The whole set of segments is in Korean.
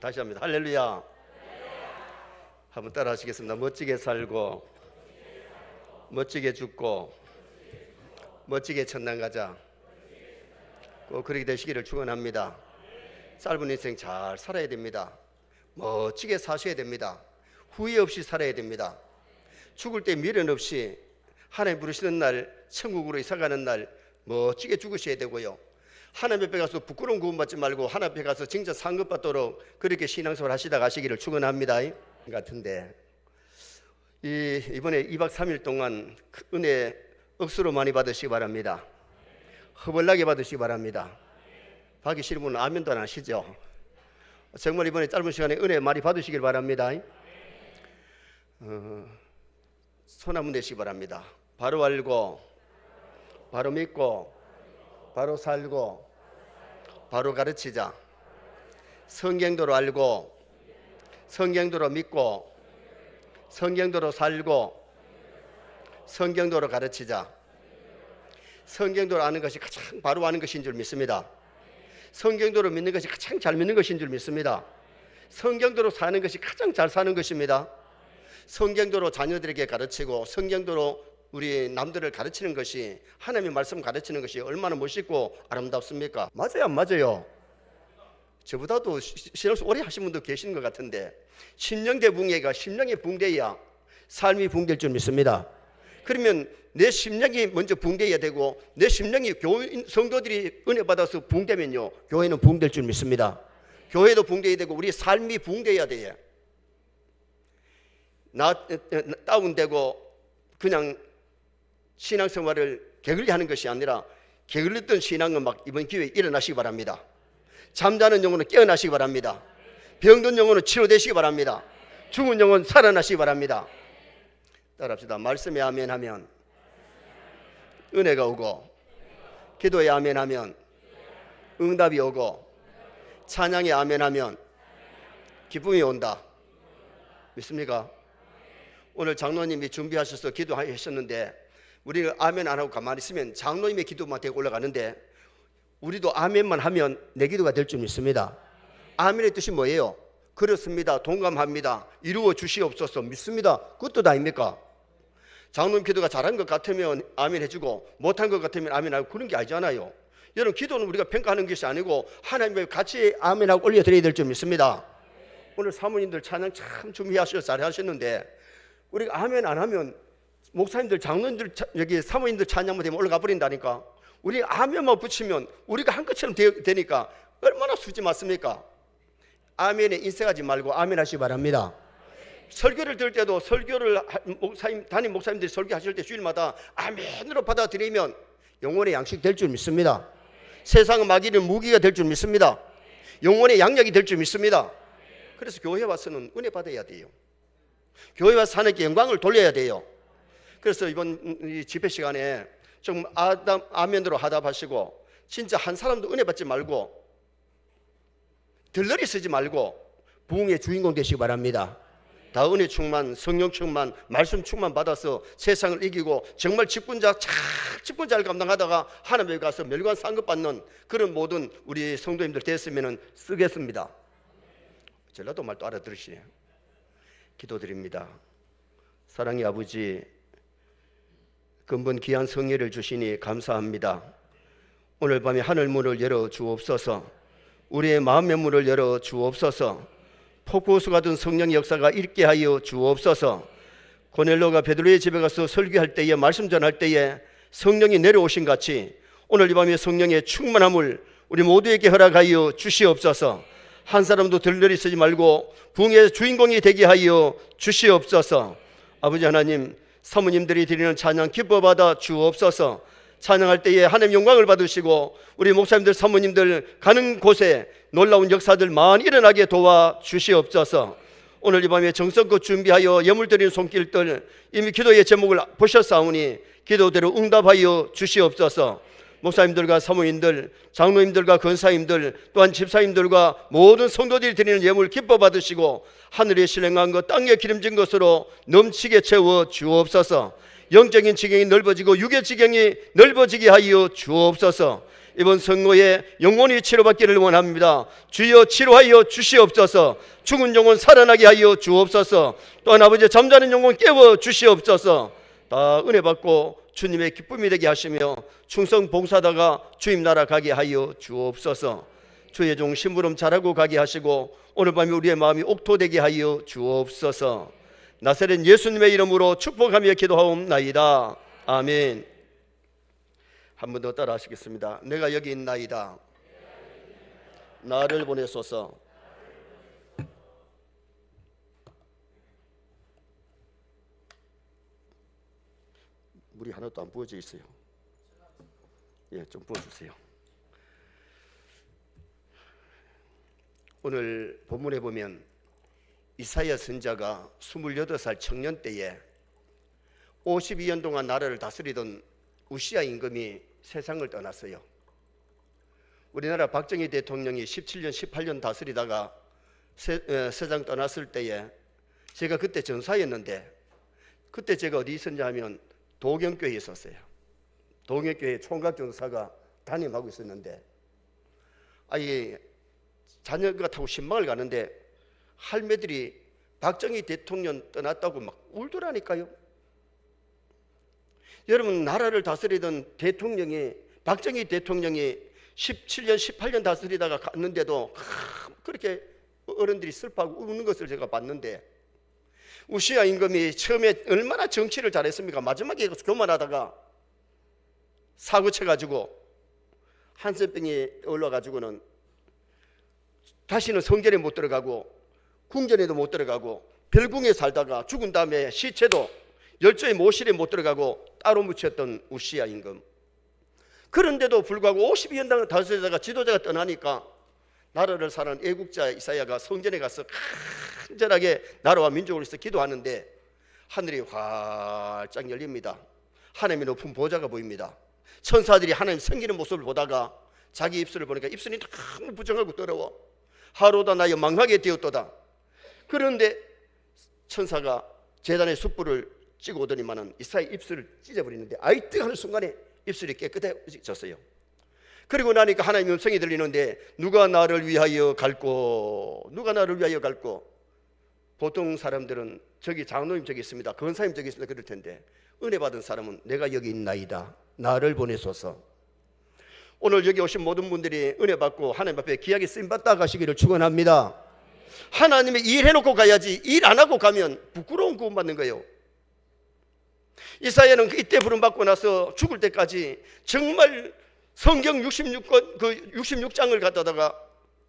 다시 합니다. 할렐루야. 한번 따라 하시겠습니다. 멋지게 살고 멋지게 죽고 멋지게 천당 가자. 꼭 그렇게 되시기를 축원합니다. 짧은 인생 잘 살아야 됩니다. 멋지게 사셔야 됩니다. 후회 없이 살아야 됩니다. 죽을 때 미련 없이 하나님 부르시는 날, 천국으로 이사가는 날 멋지게 죽으셔야 되고요. 하나님 앞에 가서 부끄러운 구원받지 말고 하나님 앞에 가서 진짜 상급받도록 그렇게 신앙생활 하시다 가시기를 축원합니다. 같은데 이번에 2박 3일 동안 은혜 억수로 많이 받으시기 바랍니다. 허벌나게 받으시기 바랍니다. 받기 싫은 분은 아멘도 안 하시죠? 정말 이번에 짧은 시간에 은혜 많이 받으시길 바랍니다. 손 한번 대시기 바랍니다. 바로 알고 바로 믿고 바로 살고 바로 가르치자. 성경대로 알고 성경대로 믿고 성경대로 살고 성경대로 가르치자. 성경대로 아는 것이 가장 바로 아는 것인 줄 믿습니다. 성경대로 믿는 것이 가장 잘 믿는 것인 줄 믿습니다. 성경대로 사는 것이 가장 잘 사는 것입니다. 성경대로 자녀들에게 가르치고 성경대로 우리 남들을 가르치는 것이, 하나님의 말씀 가르치는 것이 얼마나 멋있고 아름답습니까? 맞아요, 안 맞아요? 저보다도 신앙생활 오래 하신 분도 계시는 것 같은데, 심령대 붕괴가 심령의 붕괴야 삶이 붕괴될 줄 믿습니다. 그러면 내 심령이 먼저 붕괴해야 되고, 내 심령이 교인 성도들이 은혜 받아서 붕괴면요, 교회는 붕괴될 줄 믿습니다. 교회도 붕괴해야 되고 우리 삶이 붕괴해야 돼요. 다운되고 그냥 신앙생활을 게을리 하는 것이 아니라, 게을렸던 신앙은 막 이번 기회에 일어나시기 바랍니다. 잠자는 영혼은 깨어나시기 바랍니다. 병든 영혼은 치료되시기 바랍니다. 죽은 영혼 살아나시기 바랍니다. 따라합시다. 말씀에 아멘하면 은혜가 오고, 기도에 아멘하면 응답이 오고, 찬양에 아멘하면 기쁨이 온다. 믿습니까? 오늘 장로님이 준비하셔서 기도하셨는데, 우리가 아멘 안 하고 가만히 있으면 장로님의 기도만 되고 올라가는데, 우리도 아멘만 하면 내 기도가 될 줄 믿습니다. 아멘의 뜻이 뭐예요? 그렇습니다, 동감합니다, 이루어 주시옵소서, 믿습니다, 그것도 다 아닙니까? 장로님 기도가 잘한 것 같으면 아멘 해주고, 못한 것 같으면 아멘 하고, 그런 게 아니잖아요. 여러분, 기도는 우리가 평가하는 것이 아니고 하나님과 같이 아멘하고 올려드려야 될 줄 믿습니다. 오늘 사모님들 찬양 참 준비하셔서 잘 하셨는데, 우리가 아멘 안 하면 목사님들, 장로님들, 여기 사모님들 찬양만 되면 올라가 버린다니까. 우리 아멘만 붙이면 우리가 한 것처럼 되니까 얼마나 수지 맞습니까? 아멘에 인색하지 말고 아멘 하시기 바랍니다. 설교를 들을 때도 설교를 담임 목사님들이 설교하실 때 주일마다 아멘으로 받아들이면 영혼의 양식 될 줄 믿습니다. 세상은 마귀는 무기가 될 줄 믿습니다. 영혼의 양약이 될 줄 믿습니다. 그래서 교회 와서는 은혜 받아야 돼요. 교회 와서 하나님께 영광을 돌려야 돼요. 그래서 이번 이 집회 시간에 좀 아멘으로 하답하시고, 진짜 한 사람도 은혜 받지 말고 들러리 쓰지 말고 부흥의 주인공 되시기 바랍니다. 다 은혜 충만, 성령 충만, 말씀 충만 받아서 세상을 이기고 정말 직분자를 감당하다가 하나님에 가서 멸관 상급 받는 그런 모든 우리 성도님들 됐으면 쓰겠습니다. 전라도 말도 알아들으시네요. 기도드립니다. 사랑의 아버지, 근본 귀한 성례를 주시니 감사합니다. 오늘 밤에 하늘문을 열어 주옵소서. 우리의 마음의 문을 열어 주옵소서. 폭포수 같은 성령의 역사가 있게 하여 주옵소서. 고넬로가 베드로의 집에 가서 설교할 때에, 말씀 전할 때에 성령이 내려오신 같이 오늘 이 밤에 성령의 충만함을 우리 모두에게 허락하여 주시옵소서. 한 사람도 들러리 쓰지 말고 부흥의 주인공이 되게 하여 주시옵소서. 아버지 하나님, 사모님들이 드리는 찬양 기뻐 받아 주옵소서. 찬양할 때에 하나님 영광을 받으시고 우리 목사님들, 사모님들 가는 곳에 놀라운 역사들 많이 일어나게 도와 주시옵소서. 오늘 이 밤에 정성껏 준비하여 예물 드리는 손길들 이미 기도의 제목을 보셨사오니 기도대로 응답하여 주시옵소서. 목사님들과 사모님들, 장로님들과 권사님들, 또한 집사님들과 모든 성도들이 드리는 예물 기뻐 받으시고 하늘에 신령한 것, 땅에 기름진 것으로 넘치게 채워 주옵소서. 영적인 지경이 넓어지고 육의 지경이 넓어지게 하여 주옵소서. 이번 선거에 영혼이 치료받기를 원합니다. 주여 치료하여 주시옵소서. 죽은 영혼 살아나게 하여 주옵소서. 또한 아버지 잠자는 영혼 깨워 주시옵소서. 다 은혜 받고 주님의 기쁨이 되게 하시며 충성 봉사다가 주님 나라 가게 하여 주옵소서. 주의 종 심부름 잘하고 가게 하시고 오늘 밤에 우리의 마음이 옥토되게 하여 주옵소서. 나사렛 예수님의 이름으로 축복하며 기도하옵나이다. 아멘. 한 번 더 따라 하시겠습니다. 내가 여기 있나이다. 나를 보내소서. 물이 하나도 안 부어져 있어요. 예, 좀 부어주세요. 오늘 본문에 보면 이사야 선지자가 28살 청년 때에 52년 동안 나라를 다스리던 우시야 임금이 세상을 떠났어요. 우리나라 박정희 대통령이 17년, 18년 다스리다가 세상 떠났을 때에 제가 그때 전사였는데, 그때 제가 어디 있었냐 하면 도경교회에 있었어요. 도경교회 총각 전사가 담임하고 있었는데, 아이 자녀가 타고 신방을 가는데 할매들이 박정희 대통령 떠났다고 막 울더라니까요. 여러분, 나라를 다스리던 대통령이, 박정희 대통령이 17년, 18년 다스리다가 갔는데도 그렇게 어른들이 슬퍼하고 우는 것을 제가 봤는데, 우시야 임금이 처음에 얼마나 정치를 잘했습니까? 마지막에 교만하다가 사고 쳐가지고 한센병이 올라가지고는 다시는 성전에 못 들어가고 궁전에도 못 들어가고 별궁에 살다가 죽은 다음에 시체도 열조의 모실에 못 들어가고 따로 묻혔던 우시야 임금. 그런데도 불구하고 52년 다스리다가 지도자가 떠나니까 나라를 사는 애국자 이사야가 성전에 가서 간절하게 나라와 민족을 위해서 기도하는데 하늘이 활짝 열립니다. 하나님의 높은 보좌가 보입니다. 천사들이 하나님 섬기는 모습을 보다가 자기 입술을 보니까 입술이 너무 부정하고 더러워. 하루다 나여 망하게 되었도다. 그런데 천사가 제단의 숯불을 찌고 오더니만은 이사야 입술을 찢어버리는데 아이뜨 하는 순간에 입술이 깨끗해졌어요. 그리고 나니까 하나님의 음성이 들리는데 누가 나를 위하여 갈꼬? 누가 나를 위하여 갈꼬? 보통 사람들은 저기 장로님 저기 있습니다, 권사님 저기 있습니다 그럴 텐데, 은혜 받은 사람은 내가 여기 있나이다. 나를 보내소서. 오늘 여기 오신 모든 분들이 은혜 받고 하나님 앞에 귀하게 쓰임받다 가시기를 축원합니다. 하나님의 일 해놓고 가야지, 일 안 하고 가면 부끄러운 구원 받는 거예요. 이사야는 이때 부름받고 나서 죽을 때까지 정말 성경 66장을 갖다가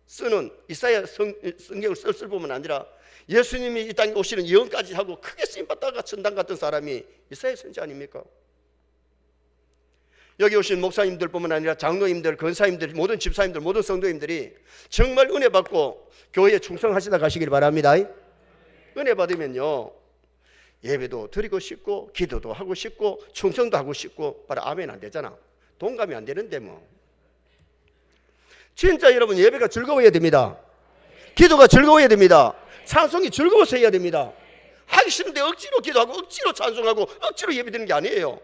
쓰는 이사야 성경을 쓸 뿐만 아니라 예수님이 이 땅에 오시는 예언까지 하고 크게 쓰임받다가 천당 갔던 사람이 이사야 선지 아닙니까? 여기 오신 목사님들 뿐만 아니라 장로님들, 권사님들, 모든 집사님들, 모든 성도님들이 정말 은혜 받고 교회에 충성하시다 가시길 바랍니다. 은혜 받으면요 예배도 드리고 싶고 기도도 하고 싶고 충성도 하고 싶고, 바로 아멘 안 되잖아. 동감이 안 되는데 뭐. 진짜 여러분, 예배가 즐거워야 됩니다. 기도가 즐거워야 됩니다. 찬송이 즐거워서 해야 됩니다. 하기 싫은데 억지로 기도하고 억지로 찬송하고 억지로 예배드리는 게 아니에요.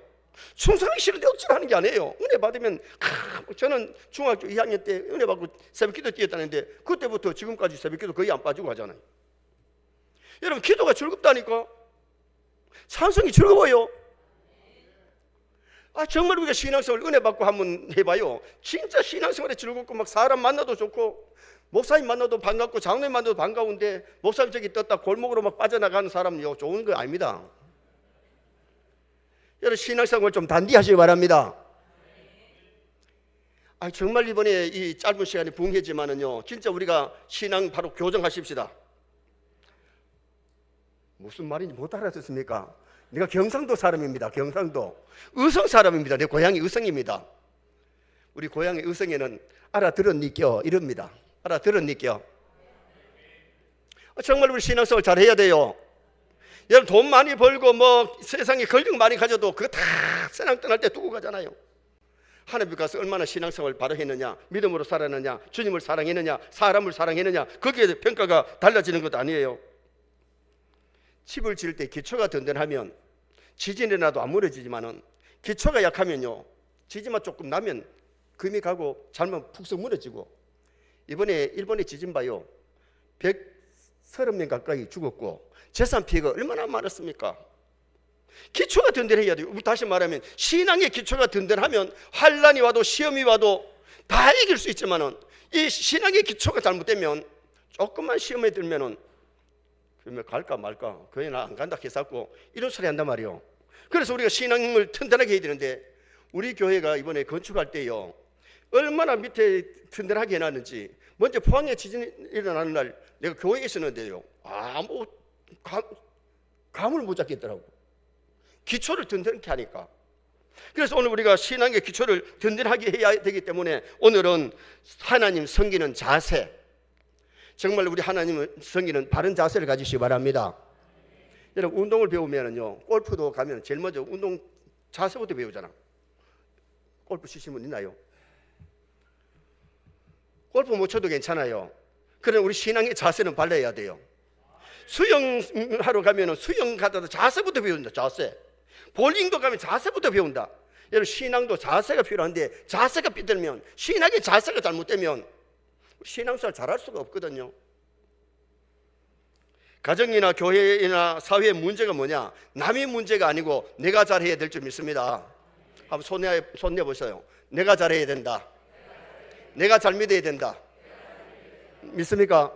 충성하기 싫은데 억지로 하는 게 아니에요. 은혜 받으면 저는 중학교 2학년 때 은혜 받고 새벽기도 뛰었다는데 그때부터 지금까지 새벽기도 거의 안 빠지고 하잖아요. 여러분, 기도가 즐겁다니까. 찬송이 즐거워요. 정말 우리가 신앙생활 은혜 받고 한번 해봐요. 진짜 신앙생활에 즐겁고 막 사람 만나도 좋고 목사님 만나도 반갑고 장로님 만나도 반가운데 목사님 저기 떴다 골목으로 막 빠져나가는 사람은요 좋은 거 아닙니다. 여러분, 신앙생활 좀 단디하시기 바랍니다. 정말 이번에 이 짧은 시간에 부흥했지만은요 진짜 우리가 신앙 바로 교정하십시다. 무슨 말인지 못 알아듣습니까? 내가 경상도 사람입니다. 경상도 의성 사람입니다. 내 고향이 의성입니다. 우리 고향의 의성에는 알아들었니껴 이럽니다. 알아들었니껴. 정말 우리 신앙생활 잘해야 돼요. 여러분, 돈 많이 벌고 뭐 세상에 권력 많이 가져도 그거 다 세상 떠날 때 두고 가잖아요. 하나님 가서 얼마나 신앙생활 바로 했느냐, 믿음으로 살았느냐, 주님을 사랑했느냐, 사람을 사랑했느냐, 거기에 평가가 달라지는 것도 아니에요. 집을 지을 때 기초가 든든하면 지진이 나도 안 무너지지만은 기초가 약하면요 지지만 조금 나면 금이 가고 잘못 푹석 무너지고, 이번에 일본의 지진 봐요. 130명 가까이 죽었고 재산 피해가 얼마나 많았습니까? 기초가 든든해야 돼요. 다시 말하면 신앙의 기초가 든든하면 환난이 와도 시험이 와도 다 이길 수 있지만은, 이 신앙의 기초가 잘못되면 조금만 시험에 들면은 그러면 갈까 말까, 그냥 나 안 간다 해서고 이런 소리 한단 말이에요. 그래서 우리가 신앙을 튼튼하게 해야 되는데, 우리 교회가 이번에 건축할 때요 얼마나 밑에 튼튼하게 해놨는지, 먼저 포항에 지진이 일어나는 날 내가 교회에 있었는데요, 아무 감을 못 잡겠더라고. 기초를 든든하게 하니까. 그래서 오늘 우리가 신앙의 기초를 든든하게 해야 되기 때문에 오늘은 하나님 섬기는 자세, 정말 우리 하나님을 섬기는 바른 자세를 가지시기 바랍니다. 여러분, 운동을 배우면요 골프도 가면 제일 먼저 운동 자세부터 배우잖아. 골프 치신 분 있나요? 골프 못 쳐도 괜찮아요. 그러나 우리 신앙의 자세는 발라야 돼요. 수영하러 가면 수영 가다도 자세부터 배운다. 자세. 볼링도 가면 자세부터 배운다. 여러분, 신앙도 자세가 필요한데 자세가 삐뚤면, 신앙의 자세가 잘못되면 신앙생활 잘할 수가 없거든요. 가정이나 교회나 사회의 문제가 뭐냐? 남의 문제가 아니고 내가 잘해야 될 줄 믿습니다. 한번 손 내보세요. 내가 잘해야 된다. 내가 잘 믿어야 된다. 믿습니까?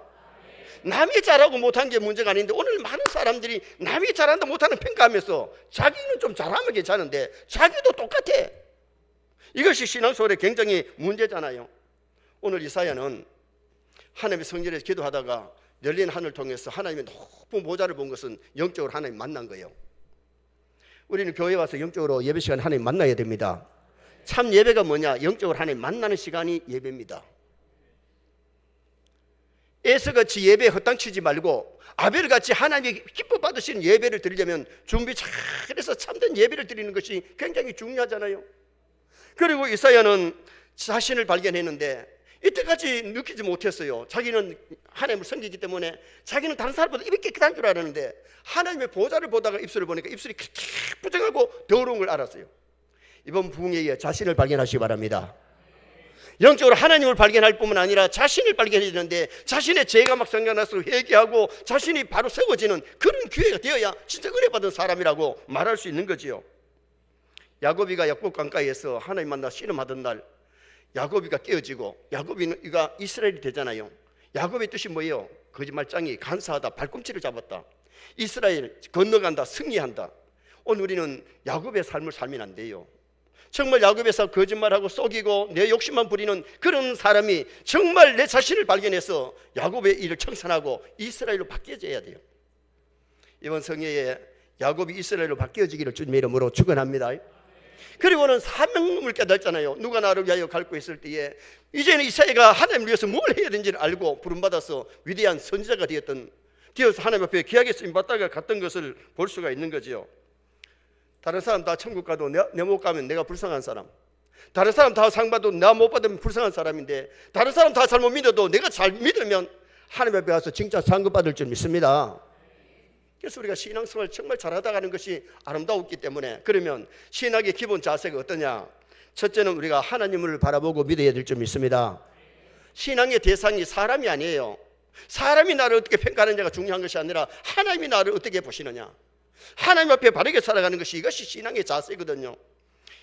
남이 잘하고 못한 게 문제가 아닌데, 오늘 많은 사람들이 남이 잘한다 못하는 평가하면서 자기는 좀 잘하면 괜찮은데 자기도 똑같아. 이것이 신앙생활에 굉장히 문제잖아요. 오늘 이사야는 하나님의 성전에서 기도하다가 열린 하늘을 통해서 하나님의 높은 보좌를 본 것은 영적으로 하나님 만난 거예요. 우리는 교회 와서 영적으로 예배 시간에 하나님 만나야 됩니다. 참 예배가 뭐냐? 영적으로 하나님 만나는 시간이 예배입니다. 에서같이 예배에 헛땅치지 말고 아벨같이 하나님이 기뻐 받으시는 예배를 드리려면 준비 잘해서 참된 예배를 드리는 것이 굉장히 중요하잖아요. 그리고 이사야는 자신을 발견했는데 이때까지 느끼지 못했어요. 자기는 하나님을 섬기기 때문에 자기는 다른 사람보다 입이 깨끗한 줄 알았는데, 하나님의 보좌를 보다가 입술을 보니까 입술이 그렇게 부정하고 더러운 걸 알았어요. 이번 부흥회에 자신을 발견하시기 바랍니다. 영적으로 하나님을 발견할 뿐만 아니라 자신을 발견해야 되는데, 자신의 죄가 막 생겨나서 회개하고 자신이 바로 세워지는 그런 기회가 되어야 진짜 은혜 받은 사람이라고 말할 수 있는 거지요. 야곱이가 약복 강가에서 하나님 만나 씨름하던 날, 야곱이가 깨어지고, 야곱이가 이스라엘이 되잖아요. 야곱의 뜻이 뭐예요? 거짓말장이 간사하다, 발꿈치를 잡았다. 이스라엘 건너간다, 승리한다. 오늘 우리는 야곱의 삶을 살면 안 돼요. 정말 야곱에서 거짓말하고 속이고 내 욕심만 부리는 그런 사람이 정말 내 자신을 발견해서 야곱의 일을 청산하고 이스라엘로 바뀌어져야 돼요. 이번 성회에 야곱이 이스라엘로 바뀌어지기를 주님의 이름으로 축원합니다. 그리고는 사명을 깨닫잖아요. 누가 나를 위하여 갈고 있을 때에 이제는 이사야가 하나님을 위해서 뭘 해야 되는지를 알고 부름받아서 위대한 선지자가 되어서 하나님 앞에 귀하게 쓰임받다가 갔던 것을 볼 수가 있는 거죠. 다른 사람 다 천국 가도 내 못 가면 내가 불쌍한 사람, 다른 사람 다 상 받아도 내가 못 받으면 불쌍한 사람인데, 다른 사람 다 잘못 믿어도 내가 잘 믿으면 하나님 앞에 가서 진짜 상급 받을 줄 믿습니다. 그래서 우리가 신앙생활 정말 잘하다 가는 것이 아름다웠기 때문에, 그러면 신학의 기본 자세가 어떠냐? 첫째는 우리가 하나님을 바라보고 믿어야 될 줄 믿습니다. 신앙의 대상이 사람이 아니에요. 사람이 나를 어떻게 평가하느냐가 중요한 것이 아니라 하나님이 나를 어떻게 보시느냐, 하나님 앞에 바르게 살아가는 것이, 이것이 신앙의 자세거든요.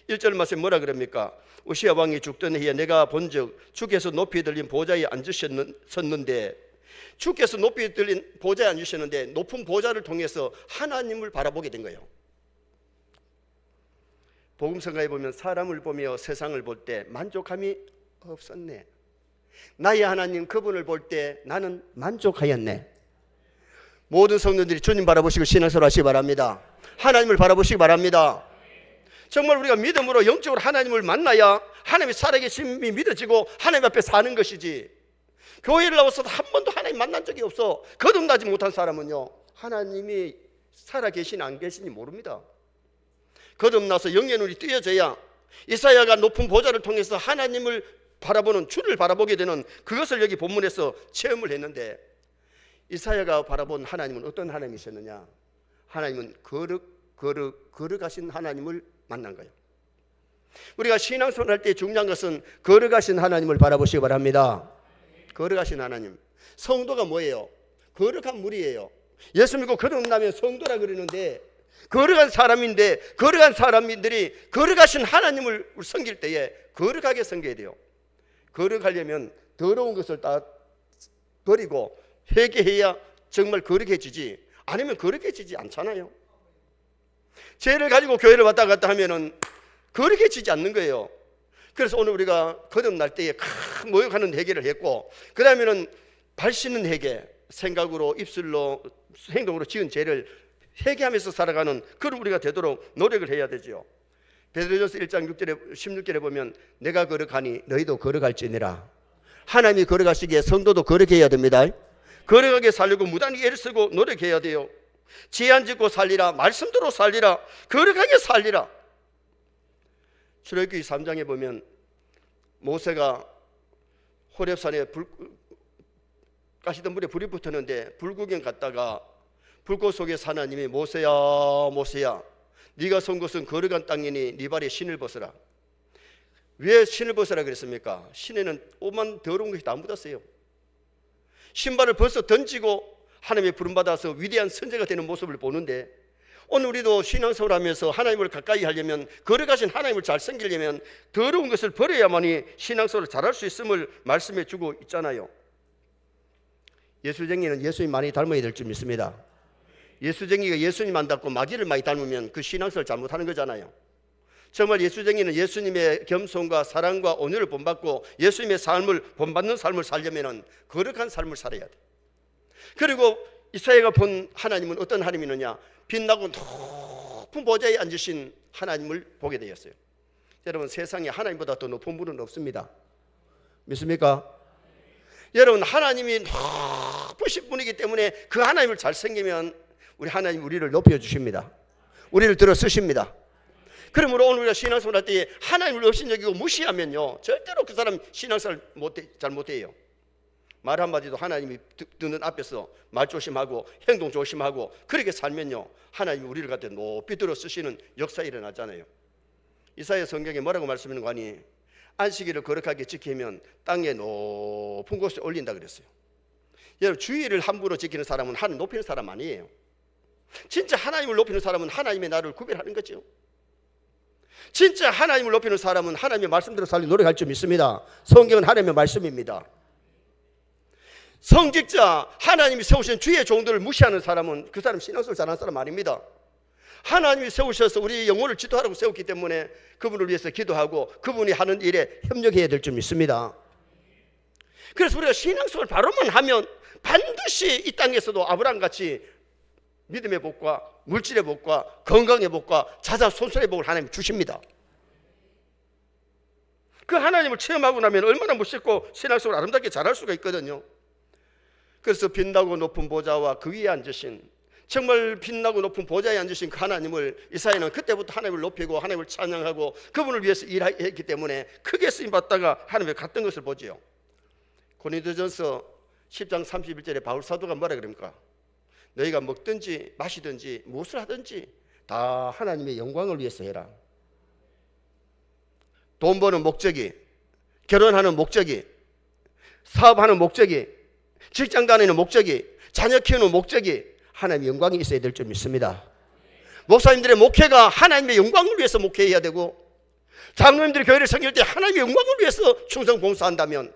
1절 말씀에 뭐라 그럽니까? 우시야 왕이 죽던 해에 내가 본즉 주께서 높이 들린 보좌에 앉으셨는데, 주께서 높이 들린 보좌에 앉으셨는데 높은 보좌를 통해서 하나님을 바라보게 된 거예요. 복음성가에 보면 사람을 보며 세상을 볼 때 만족함이 없었네. 나의 하나님 그분을 볼 때 나는 만족하였네. 모든 성도들이 주님 바라보시고 신앙생활 하시기 바랍니다. 하나님을 바라보시기 바랍니다. 정말 우리가 믿음으로 영적으로 하나님을 만나야 하나님의 살아계심이 믿어지고 하나님 앞에 사는 것이지, 교회를 나와서도 한 번도 하나님 만난 적이 없어 거듭나지 못한 사람은요, 하나님이 살아계신 안 계신지 모릅니다. 거듭나서 영의 눈이 뜨여져야 이사야가 높은 보좌를 통해서 하나님을 바라보는, 주를 바라보게 되는 그것을 여기 본문에서 체험을 했는데, 이사야가 바라본 하나님은 어떤 하나님이셨느냐? 하나님은 거룩하신 하나님을 만난 거예요. 우리가 신앙생활 할 때 중요한 것은 거룩하신 하나님을 바라보시기 바랍니다. 거룩하신 하나님. 성도가 뭐예요? 거룩한 물이에요. 예수 믿고 거듭나면 성도라 그러는데, 거룩한 사람인데, 거룩한 사람들이 거룩하신 하나님을 섬길 때에 거룩하게 섬겨야 돼요. 거룩하려면 더러운 것을 다 버리고 회개해야 정말 거룩해지지, 아니면 거룩해지지 않잖아요. 죄를 가지고 교회를 왔다 갔다 하면은 거룩해지지 않는 거예요. 그래서 오늘 우리가 거듭날 때에 큰 모욕하는 회개를 했고, 그 다음에는 발 씻는 회개, 생각으로 입술로 행동으로 지은 죄를 회개하면서 살아가는 그런 우리가 되도록 노력을 해야 되죠. 베드로전서 1장 6절에 16절에 보면 내가 거룩하니 너희도 거룩할지니라. 하나님이 거룩하시기에 성도도 거룩해야 됩니다. 거룩하게 살려고 무단히 애를 쓰고 노력해야 돼요. 죄 안 짓고 살리라. 말씀대로 살리라. 거룩하게 살리라. 출애굽기 3장에 보면 모세가 호렙산에 가시던 물에 불이 붙었는데 불구경 갔다가 불꽃 속에서 하나님이 모세야 모세야 네가 선 곳은 거룩한 땅이니 네 발에 신을 벗어라. 왜 신을 벗어라 그랬습니까? 신에는 오만 더러운 것이 다 묻었어요. 신발을 벗어 던지고 하나님의 부름받아서 위대한 선제가 되는 모습을 보는데, 오늘 우리도 신앙생활 하면서 하나님을 가까이 하려면, 거룩하신 하나님을 잘 섬기려면 더러운 것을 버려야만이 신앙생활을 잘할 수 있음을 말씀해 주고 있잖아요. 예수쟁이는 예수님 많이 닮아야 될 줄 믿습니다. 예수쟁이가 예수님 안 닮고 마귀를 많이 닮으면 그 신앙생활을 잘못하는 거잖아요. 정말 예수쟁이는 예수님의 겸손과 사랑과 온유를 본받고 예수님의 삶을 본받는 삶을 살려면 거룩한 삶을 살아야 돼. 그리고 이사야가 본 하나님은 어떤 하나님이느냐? 빛나고 높은 보좌에 앉으신 하나님을 보게 되었어요. 여러분, 세상에 하나님보다 더 높은 분은 없습니다. 믿습니까? 여러분, 하나님이 높으신 분이기 때문에 그 하나님을 잘 섬기면 우리 하나님 우리를 높여주십니다. 우리를 들어 쓰십니다. 그러므로 오늘 우리가 신앙생활 할 때 하나님을 없인 여기고 무시하면요, 절대로 그 사람 신앙생활 잘 못해요. 말 한마디도 하나님이 듣는 앞에서 말 조심하고 행동 조심하고 그렇게 살면요, 하나님이 우리를 갖다 높이 들어 쓰시는 역사 일어나잖아요. 이사야 성경에 뭐라고 말씀하는 거 아니? 안식일을 거룩하게 지키면 땅에 높은 곳에 올린다 그랬어요. 여러분, 주의를 함부로 지키는 사람은 하나님 높이는 사람 아니에요. 진짜 하나님을 높이는 사람은 하나님의 나를 구별하는 거죠. 진짜 하나님을 높이는 사람은 하나님의 말씀대로 살려 노력할 줄 믿습니다. 성경은 하나님의 말씀입니다. 성직자, 하나님이 세우신 주의 종들을 무시하는 사람은 그 사람 신앙생활 잘하는 사람 아닙니다. 하나님이 세우셔서 우리 영혼을 지도하라고 세웠기 때문에 그분을 위해서 기도하고 그분이 하는 일에 협력해야 될 줄 믿습니다. 그래서 우리가 신앙생활 바로만 하면 반드시 이 땅에서도 아브라함같이 믿음의 복과 물질의 복과 건강의 복과 자자손손의 복을 하나님 주십니다. 그 하나님을 체험하고 나면 얼마나 멋있고 신앙생활 아름답게 잘할 수가 있거든요. 그래서 빛나고 높은 보좌와 그 위에 앉으신, 정말 빛나고 높은 보좌에 앉으신 그 하나님을, 이사야는 그때부터 하나님을 높이고 하나님을 찬양하고 그분을 위해서 일했기 때문에 크게 쓰임받다가 하나님에 갔던 것을 보지요. 고린도전서 10장 31절에 바울 사도가 뭐라 그럽니까? 너희가 먹든지 마시든지 무엇을 하든지 다 하나님의 영광을 위해서 해라. 돈 버는 목적이, 결혼하는 목적이, 사업하는 목적이, 직장 다니는 목적이, 자녀 키우는 목적이 하나님의 영광이 있어야 될 줄 믿습니다. 목사님들의 목회가 하나님의 영광을 위해서 목회해야 되고, 장로님들이 교회를 섬길 때 하나님의 영광을 위해서 충성 봉사한다면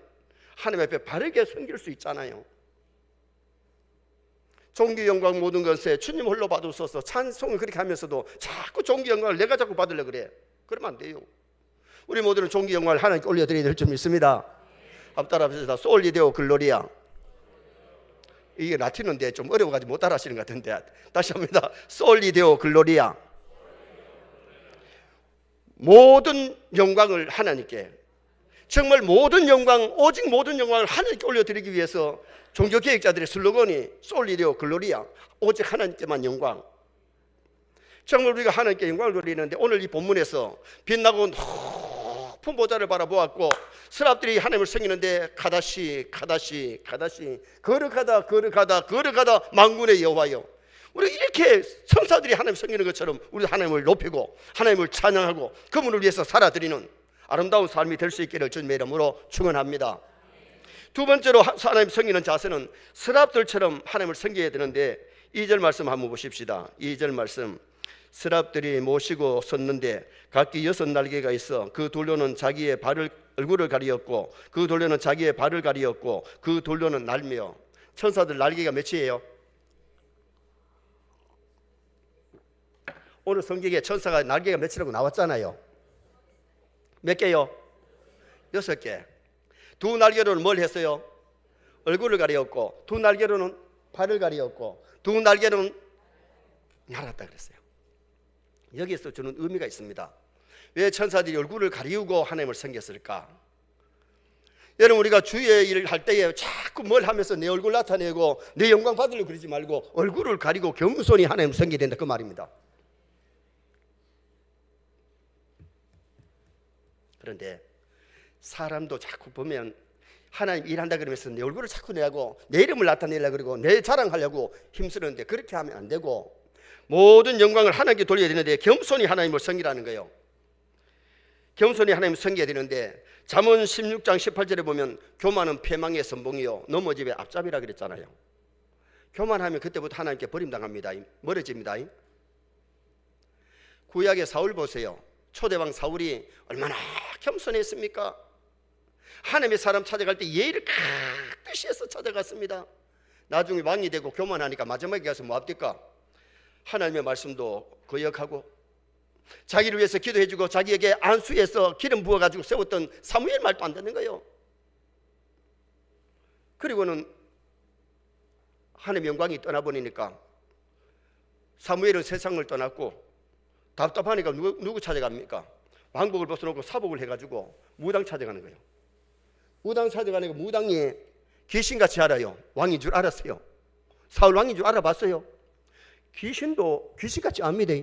하나님 앞에 바르게 섬길 수 있잖아요. 존귀 영광 모든 것에 주님 홀로 받으소서 찬송을 그렇게 하면서도 자꾸 존귀 영광을 내가 자꾸 받으려고 그래. 그러면 안 돼요. 우리 모두는 존귀 영광을 하나님께 올려드려야 될 줄 믿습니다. 한번 따라합시다. 솔리 데오 글로리아. 이게 라틴어인데 좀 어려워가지고 못 따라하시는 것 같은데 다시 합니다. 솔리 데오 글로리아. 모든 영광을 하나님께, 정말 모든 영광, 오직 모든 영광을 하나님께 올려드리기 위해서 종교개혁자들의 슬로건이 솔리 데오 글로리아, 오직 하나님께만 영광. 정말 우리가 하나님께 영광을 돌리는데, 오늘 이 본문에서 빛나고 높은 보좌를 바라보았고 스랍들이 하나님을 섬기는데 카다시 카다시 카다시, 거룩하다 거룩하다 거룩하다 만군의 여호와여. 우리 이렇게 천사들이 하나님 섬기는 것처럼 우리 하나님을 높이고 하나님을 찬양하고 그분을 위해서 살아드리는 아름다운 삶이 될 수 있기를 주님의 이름으로 축원합니다. 두 번째로 하나님 섬기는 자세는 스랍들처럼 하나님을 섬겨야 되는데 2절 말씀 한번 보십시다. 2절 말씀. 스랍들이 모시고 섰는데 각기 6날개가 있어 그 돌려는 자기의 얼굴을 가리었고 그 돌려는 자기의 발을 가리었고 그 돌려는 날며. 천사들 날개가 몇이에요? 오늘 성경에 천사가 날개가 몇이라고 나왔잖아요. 몇 개요? 6개. 두 날개로는 뭘 했어요? 얼굴을 가리었고 두 날개로는 발을 가리었고 두 날개로는 날았다 그랬어요. 여기에서 주는 의미가 있습니다. 왜 천사들이 얼굴을 가리우고 하나님을 섬겼을까? 여러분, 우리가 주의 일을 할 때에 자꾸 뭘 하면서 내 얼굴 나타내고 내 영광 받으려고 그러지 말고 얼굴을 가리고 겸손히 하나님을 섬겨야 된다, 그 말입니다. 그런데 사람도 자꾸 보면 하나님 일한다 그러면서 내 얼굴을 자꾸 내고 내 이름을 나타내려고 그러고 내 자랑하려고 힘쓰는데 그렇게 하면 안 되고 모든 영광을 하나님께 돌려야 되는데 겸손히 하나님을 섬기라는 거예요. 겸손히 하나님을 섬겨야 되는데 잠언 16장 18절에 보면 교만은 패망의 선봉이요 넘어집의 앞잡이라 그랬잖아요. 교만하면 그때부터 하나님께 버림당합니다. 멀어집니다. 구약의 사울 보세요. 초대왕 사울이 얼마나 겸손했습니까? 하나님의 사람 찾아갈 때 예의를 깍듯이 해서 찾아갔습니다. 나중에 왕이 되고 교만하니까 마지막에 가서 뭐 합니까? 하나님의 말씀도 거역하고 자기를 위해서 기도해주고 자기에게 안수해서 기름 부어가지고 세웠던 사무엘 말도 안 듣는 거예요. 그리고는 하나님의 영광이 떠나버리니까 사무엘은 세상을 떠났고 답답하니까 누구 찾아갑니까? 왕복을 벗어놓고 사복을 해가지고 무당 찾아가는 거예요. 무당 찾아가니까 무당이 귀신같이 알아요. 왕인 줄 알았어요. 사울 왕인 줄 알아봤어요. 귀신도 귀신같이 압니다.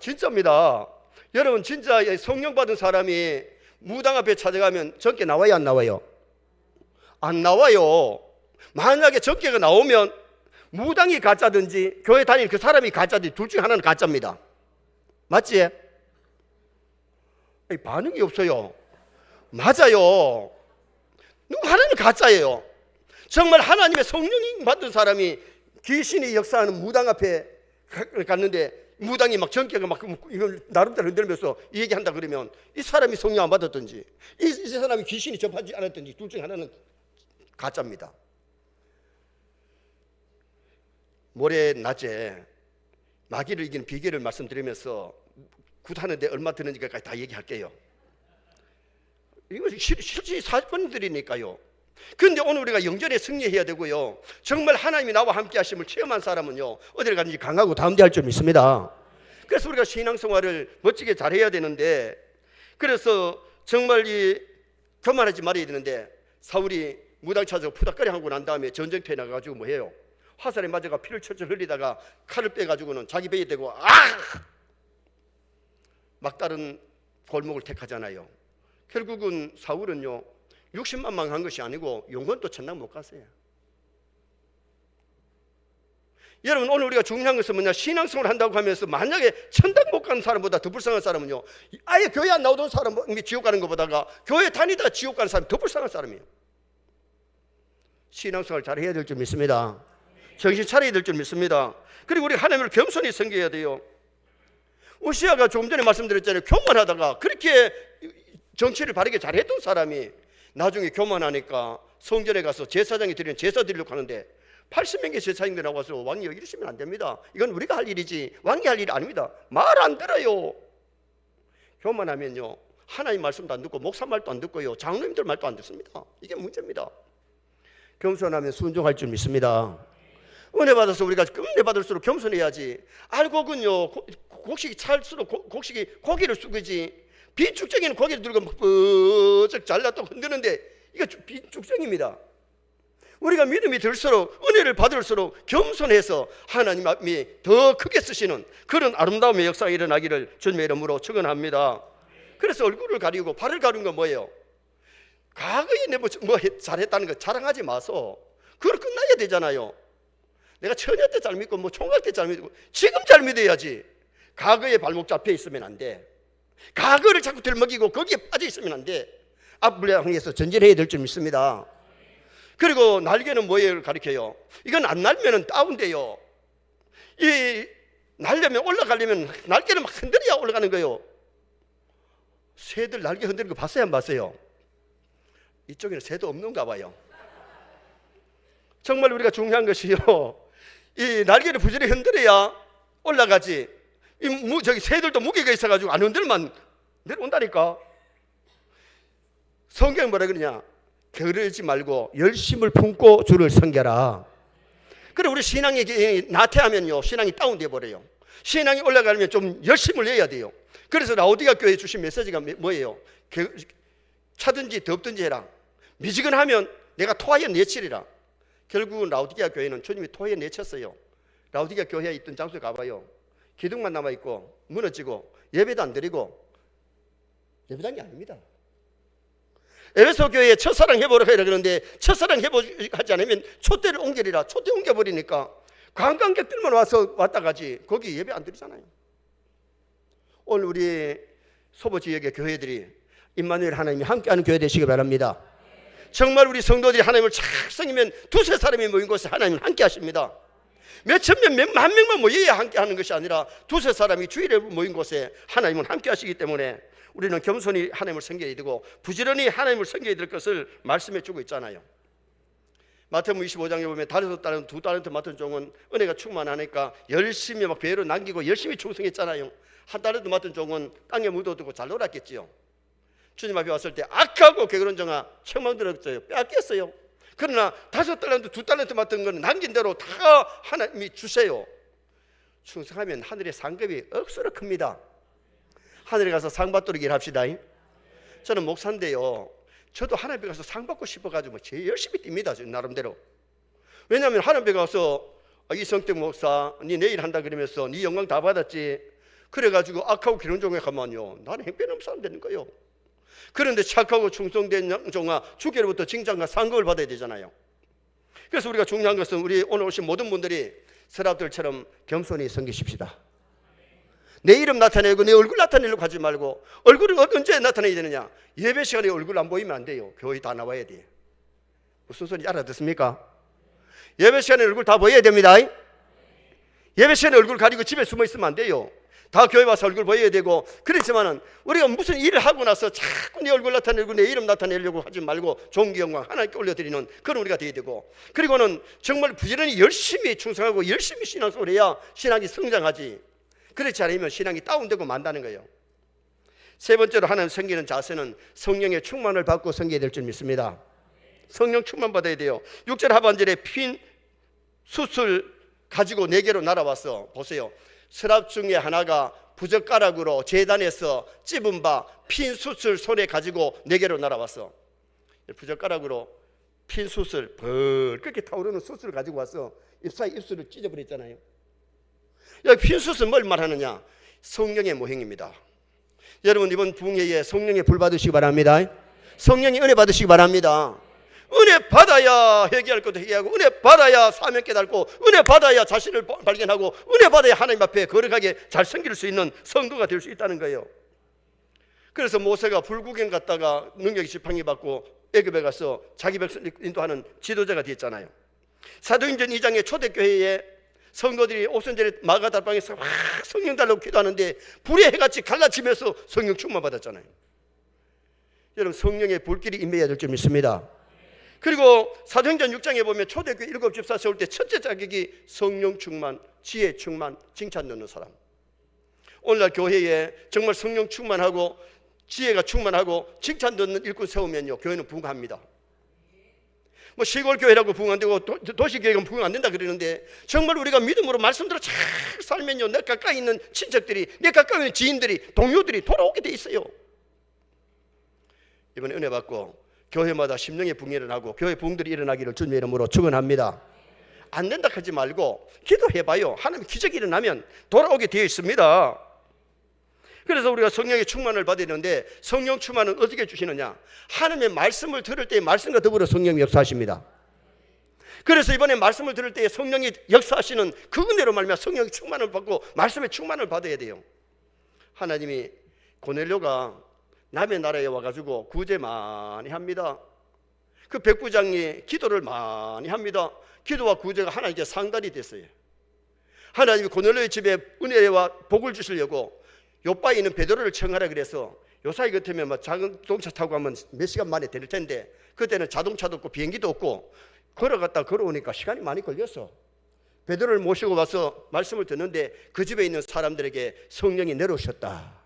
진짜입니다. 여러분, 진짜 성령 받은 사람이 무당 앞에 찾아가면 전께 나와요, 안 나와요? 안 나와요. 만약에 전께가 나오면 무당이 가짜든지 교회 다니는 그 사람이 가짜든지 둘 중에 하나는 가짜입니다. 맞지? 반응이 없어요. 맞아요. 누구 하나는 가짜예요. 정말 하나님의 성령이 받은 사람이 귀신이 역사하는 무당 앞에 갔는데 무당이 막 전개가 막 이걸 나름대로 흔들면서 얘기한다 그러면 이 사람이 성령 안 받았든지 이 사람이 귀신이 접하지 않았든지 둘 중에 하나는 가짜입니다. 모레 낮에 마귀를 이기는 비결을 말씀드리면서 굿하는데 얼마 드는지까지 다 얘기할게요. 이거 실제 사건들이니까요. 그런데 오늘 우리가 영전에 승리해야 되고요. 정말 하나님이 나와 함께 하심을 체험한 사람은요, 어디를 가든지 강하고 담대할 줄 믿습니다. 그래서 우리가 신앙생활을 멋지게 잘해야 되는데, 그래서 정말 이 교만하지 말아야 되는데, 사울이 무당 찾아서 푸닥거리 하고 난 다음에 전쟁터에 나가가지고 뭐 해요? 화살에 맞아가 피를 철철 흘리다가 칼을 빼가지고는 자기 배에 대고 막다른 골목을 택하잖아요. 결국은 사울은요 60만 망한 것이 아니고 영원도 천당 못 갔어요. 여러분, 오늘 우리가 중요한 것은 뭐냐? 신앙생활을 한다고 하면서 만약에 천당 못 가는 사람보다 더 불쌍한 사람은요, 아예 교회 안 나오던 사람 지옥 가는 것보다가 교회 다니다가 지옥 가는 사람이 더 불쌍한 사람이에요. 신앙생활 잘 해야 될 줄 믿습니다. 정신 차려야 될 줄 믿습니다. 그리고 우리 하나님을 겸손히 섬겨야 돼요. 우시아가 조금 전에 말씀드렸잖아요. 교만하다가 그렇게 정치를 바르게 잘했던 사람이 나중에 교만하니까 성전에 가서 제사장이 드리는 제사 드리려고 하는데 80명의 제사장들이 나와서 왕이 여기 이러시면 안 됩니다. 이건 우리가 할 일이지 왕이 할 일이 아닙니다. 말 안 들어요. 교만하면요 하나님 말씀도 안 듣고 목사 말도 안 듣고요 장로님들 말도 안 듣습니다. 이게 문제입니다. 겸손하면 순종할 줄 믿습니다. 은혜 받아서 우리가 은혜 받을수록 겸손해야지. 알고군요 곡식이 찰수록 곡식이 고기를 숙이지, 비축정이는 고기를 들고 뻑뻑 잘랐다고 흔드는데 이거 비축정입니다. 우리가 믿음이 들수록 은혜를 받을수록 겸손해서 하나님이 더 크게 쓰시는 그런 아름다움의 역사가 일어나기를 주님의 이름으로 축원합니다. 그래서 얼굴을 가리고 발을 가리는 건 뭐예요? 과거에 뭐 잘했다는 거 자랑하지 마소. 그걸 끝나야 되잖아요. 내가 처녀 때 잘 믿고 뭐 총각 때 잘 믿고 지금 잘 믿어야지. 과거에 발목 잡혀 있으면 안 돼. 과거를 자꾸 들먹이고 거기에 빠져 있으면 안 돼. 앞을 향해서 전진해야 될 줄 믿습니다. 그리고 날개는 뭐예요? 가르쳐요. 이건 안 날면은 다운돼요. 이 날려면 올라가려면 날개를 막 흔들어야 올라가는 거예요. 새들 날개 흔드는 거 봤어요? 안 봤어요? 이쪽에는 새도 없는가 봐요. 정말 우리가 중요한 것이요, 이 날개를 부지런히 흔들어야 올라가지. 저기 새들도 무게가 있어가지고 안 흔들면 내려온다니까. 성경이 뭐라 그러냐? 게으르지 말고 열심을 품고 주를 섬겨라. 그래, 우리 신앙이 나태하면요, 신앙이 다운돼 버려요. 신앙이 올라가려면 좀 열심을 내야 돼요. 그래서 라오디가 교회에 주신 메시지가 뭐예요? 차든지 덥든지 해라. 미지근하면 내가 토하에 내치리라. 결국은 라오디게아 교회는 주님이 토하에 내쳤어요. 라오디게아 교회에 있던 장소에 가봐요. 기둥만 남아있고 무너지고 예배도 안 드리고 예배당이 아닙니다. 에베소 교회에 첫사랑 해보라 그러는데 첫사랑 하지 않으면 촛대를 옮기리라. 촛대 옮겨버리니까 관광객들만 왔다 가지 거기 예배 안 드리잖아요. 오늘 우리 소보 지역의 교회들이 임마누엘 하나님이 함께하는 교회 되시기 바랍니다. 정말 우리 성도들이 하나님을 착성이면 두세 사람이 모인 곳에 하나님은 함께 하십니다. 몇천 명, 몇만 명만 모여야 함께 하는 것이 아니라 두세 사람이 주일에 모인 곳에 하나님은 함께 하시기 때문에 우리는 겸손히 하나님을 섬겨야 되고 부지런히 하나님을 섬겨야 될 것을 말씀해 주고 있잖아요. 마태복음 25장에 보면 다섯 달란트, 두 달란트 맡은 종은 은혜가 충만하니까 열심히 막 배로 남기고 열심히 충성했잖아요. 한 달란트 맡은 종은 땅에 묻어두고 잘 놀았겠지요. 주님 앞에 왔을 때 악하고 게으른 종아 책망 들었어요. 빼앗겼어요. 그러나 다섯 달란트, 두 달란트 맡은 건 남긴 대로 다 하나님이 주세요. 충성하면 하늘의 상급이 억수로 큽니다. 하늘에 가서 상 받도록 일합시다. 저는 목사인데요, 저도 하나님 앞에 가서 상 받고 싶어가지고 제일 열심히 뜁니다. 저 나름대로. 왜냐하면 하나님 앞에 가서 이성택 목사 니 내일 한다 그러면서 니 영광 다 받았지. 그래가지고 악하고 기른 종에 가면요 나는 형편없어 안 되는 거예요. 그런데 착하고 충성된 종아 주께로부터 칭찬과 상급을 받아야 되잖아요. 그래서 우리가 중요한 것은 우리 오늘 오신 모든 분들이 서랍들처럼 겸손히 섬기십시다. 내 이름 나타내고 내 얼굴 나타내려고 하지 말고. 얼굴은 언제 나타내야 되느냐? 예배 시간에 얼굴 안 보이면 안 돼요. 교회 다 나와야 돼. 무슨 소리인지 알아듣습니까? 예배 시간에 얼굴 다 보여야 됩니다. 예배 시간에 얼굴 가리고 집에 숨어 있으면 안 돼요. 다 교회 와서 얼굴 보여야 되고. 그렇지만은 우리가 무슨 일을 하고 나서 자꾸 내 얼굴 나타내고 내 이름 나타내려고 하지 말고 존귀 영광 하나님께 올려드리는 그런 우리가 되어야 되고, 그리고는 정말 부지런히 열심히 충성하고 열심히 신앙생활을 해야 신앙이 성장하지. 그렇지 않으면 신앙이 다운되고 만다는 거예요. 세 번째로 하나님 섬기는 자세는 성령의 충만을 받고 섬겨야 될 줄 믿습니다. 성령 충만 받아야 돼요. 6절 하반절에 핀 숯을 가지고 4개로 날아왔어. 보세요. 서랍 중에 하나가 부젓가락으로 제단에서 찝은 바 핀 숯을 손에 가지고 4개로 날아왔어. 부젓가락으로 핀 숯을 벌겋게 타오르는 숯을 가지고 왔어. 잎사이 입술을 찢어버렸잖아요. 여기 핀 숯은 뭘 말하느냐? 성령의 모형입니다. 여러분 이번 부흥회에 성령의 불 받으시기 바랍니다. 성령의 은혜 받으시기 바랍니다. 은혜 받아야 회개할 것도 회개하고, 은혜 받아야 사명 깨닫고, 은혜 받아야 자신을 발견하고, 은혜 받아야 하나님 앞에 거룩하게 잘 섬길 수 있는 성도가 될 수 있다는 거예요. 그래서 모세가 불구경 갔다가 능력의 지팡이 받고 애굽에 가서 자기 백성 인도하는 지도자가 됐잖아요. 사도행전 2장의 초대교회에 성도들이 오순절에 마가다방에서 막 성령 달라고 기도하는데 불의 해같이 갈라지면서 성령 충만 받았잖아요. 여러분 성령의 불길이 임해야 될 줄 믿습니다. 그리고 사도행전 6장에 보면 초대교회 7 집사 세울 때 첫째 자격이 성령 충만, 지혜 충만, 칭찬 듣는 사람. 오늘날 교회에 정말 성령 충만하고 지혜가 충만하고 칭찬 듣는 일꾼 세우면요 교회는 부흥합니다. 뭐 시골 교회라고 부흥 안 되고 도시 교회가 부흥 안 된다 그러는데, 정말 우리가 믿음으로 말씀대로 잘 살면요 내 가까이 있는 친척들이, 내 가까이 있는 지인들이, 동료들이 돌아오게 돼 있어요. 이번에 은혜 받고 교회마다 심령의 부흥이 일어나고 교회 부흥들이 일어나기를 주님의 이름으로 축원합니다. 안 된다 하지 말고 기도해봐요. 하나님 기적이 일어나면 돌아오게 되어 있습니다. 그래서 우리가 성령의 충만을 받아야 되는데, 성령 충만은 어떻게 주시느냐? 하나님의 말씀을 들을 때 말씀과 더불어 성령이 역사하십니다. 그래서 이번에 말씀을 들을 때 성령이 역사하시는 그 은혜로 말미암아 성령의 충만을 받고 말씀의 충만을 받아야 돼요. 하나님이 고넬료가 남의 나라에 와가지고 구제 많이 합니다. 그 백부장이 기도를 많이 합니다. 기도와 구제가 하나님께 상달이 됐어요. 하나님이 고넬료의 집에 은혜와 복을 주시려고 요바에 있는 베드로를 청하라 그래서 요사이 같으면 자동차 타고 가면 몇 시간 만에 될 텐데 그때는 자동차도 없고 비행기도 없고 걸어갔다 걸어오니까 시간이 많이 걸렸어. 베드로를 모시고 와서 말씀을 듣는데 그 집에 있는 사람들에게 성령이 내려오셨다.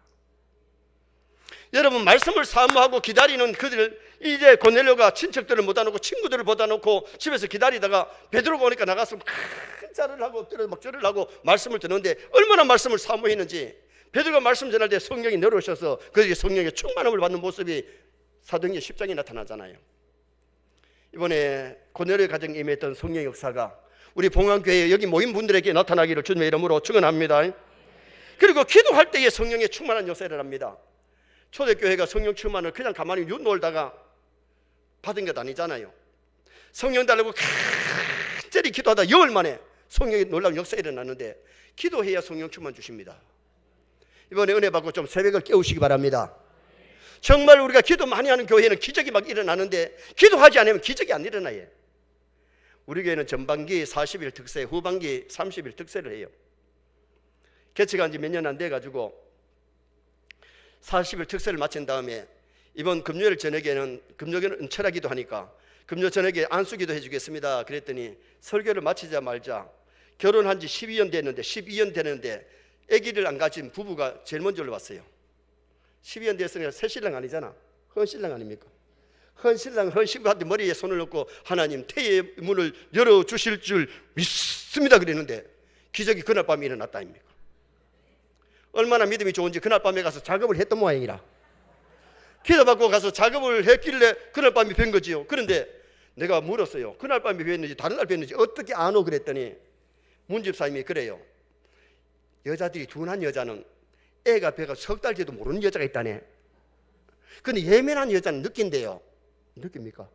여러분, 말씀을 사모하고 기다리는 그들, 이제 고넬료가 친척들을 못 안놓고 친구들을 못 안놓고 집에서 기다리다가 베드로가 오니까 나가서 큰 자를 하고 엎드려 막 절을 하고 말씀을 듣는데 얼마나 말씀을 사모했는지, 베드로가 말씀 전할 때 성령이 내려오셔서 그들이 성령의 충만함을 받는 모습이 사도행전 10장에 나타나잖아요. 이번에 고넬료의 가정에 임했던 성령 역사가 우리 봉안교회 여기 모인 분들에게 나타나기를 주님의 이름으로 축원합니다. 그리고 기도할 때에 성령의 충만한 역사를 합니다. 초대교회가 성령 충만을 그냥 가만히 놀다가 받은 것 아니잖아요. 성령 달라고 간절히 기도하다 열흘 만에 성령의 놀라운 역사가 일어났는데 기도해야 성령 충만 주십니다. 이번에 은혜 받고 좀 새벽을 깨우시기 바랍니다. 정말 우리가 기도 많이 하는 교회는 기적이 막 일어나는데 기도하지 않으면 기적이 안 일어나요. 우리 교회는 전반기 40일 특세, 후반기 30일 특세를 해요. 개최가 지 몇 년 안 돼가지고 40일 특세를 마친 다음에 이번 금요일 저녁에는 금요일은 은철하기도 하니까 금요 저녁에 안수기도 해주겠습니다. 그랬더니 설교를 마치자 말자 결혼한 지 12년 됐는데 아기를 안 가진 부부가 제일 먼저 올라왔어요. 12년 됐으니까 새 신랑 아니잖아. 헌신랑 아닙니까? 헌신부한테 머리에 손을 넣고 하나님 태의 문을 열어주실 줄 믿습니다 그랬는데 기적이 그날 밤에 일어났다 아닙니까? 얼마나 믿음이 좋은지 그날 밤에 가서 작업을 했던 모양이라. 기도받고 가서 작업을 했길래 그날 밤에 뵌 거지요. 그런데 내가 물었어요. 그날 밤에 뵀는지 다른 날 뵀는지 어떻게 아노 그랬더니 문집사님이 그래요. 여자들이 둔한 여자는 애가 배가 석 달째도 모르는 여자가 있다네. 근데 예민한 여자는 느낀대요. 느낍니까?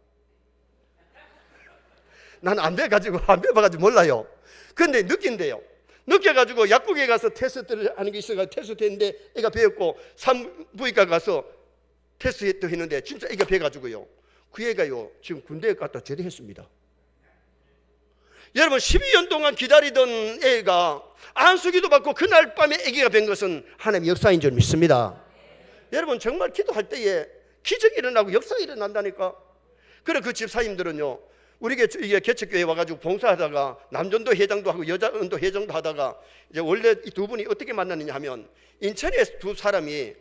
난 안 배봐가지고 몰라요. 근데 느낀대요. 느껴가지고 약국에 가서 테스트를 하는 게 있어가지고 테스트했는데 애가 배였고 산부인과 가서 테스트 했는데 진짜 애가 배가지고요. 그 애가요 지금 군대에 갔다 제대했습니다. 여러분 12년 동안 기다리던 애가 안수기도 받고 그날 밤에 애기가 뵌 것은 하나님의 역사인 줄 믿습니다. 여러분 정말 기도할 때에 기적이 일어나고 역사가 일어난다니까. 그래 그 집사님들은요 우리 개척교회 와가지고 봉사하다가 남전도 회장도 하고 여자은도 회장도 하다가 이제 원래 이 두 분이 어떻게 만났느냐 하면 인천에 두 사람이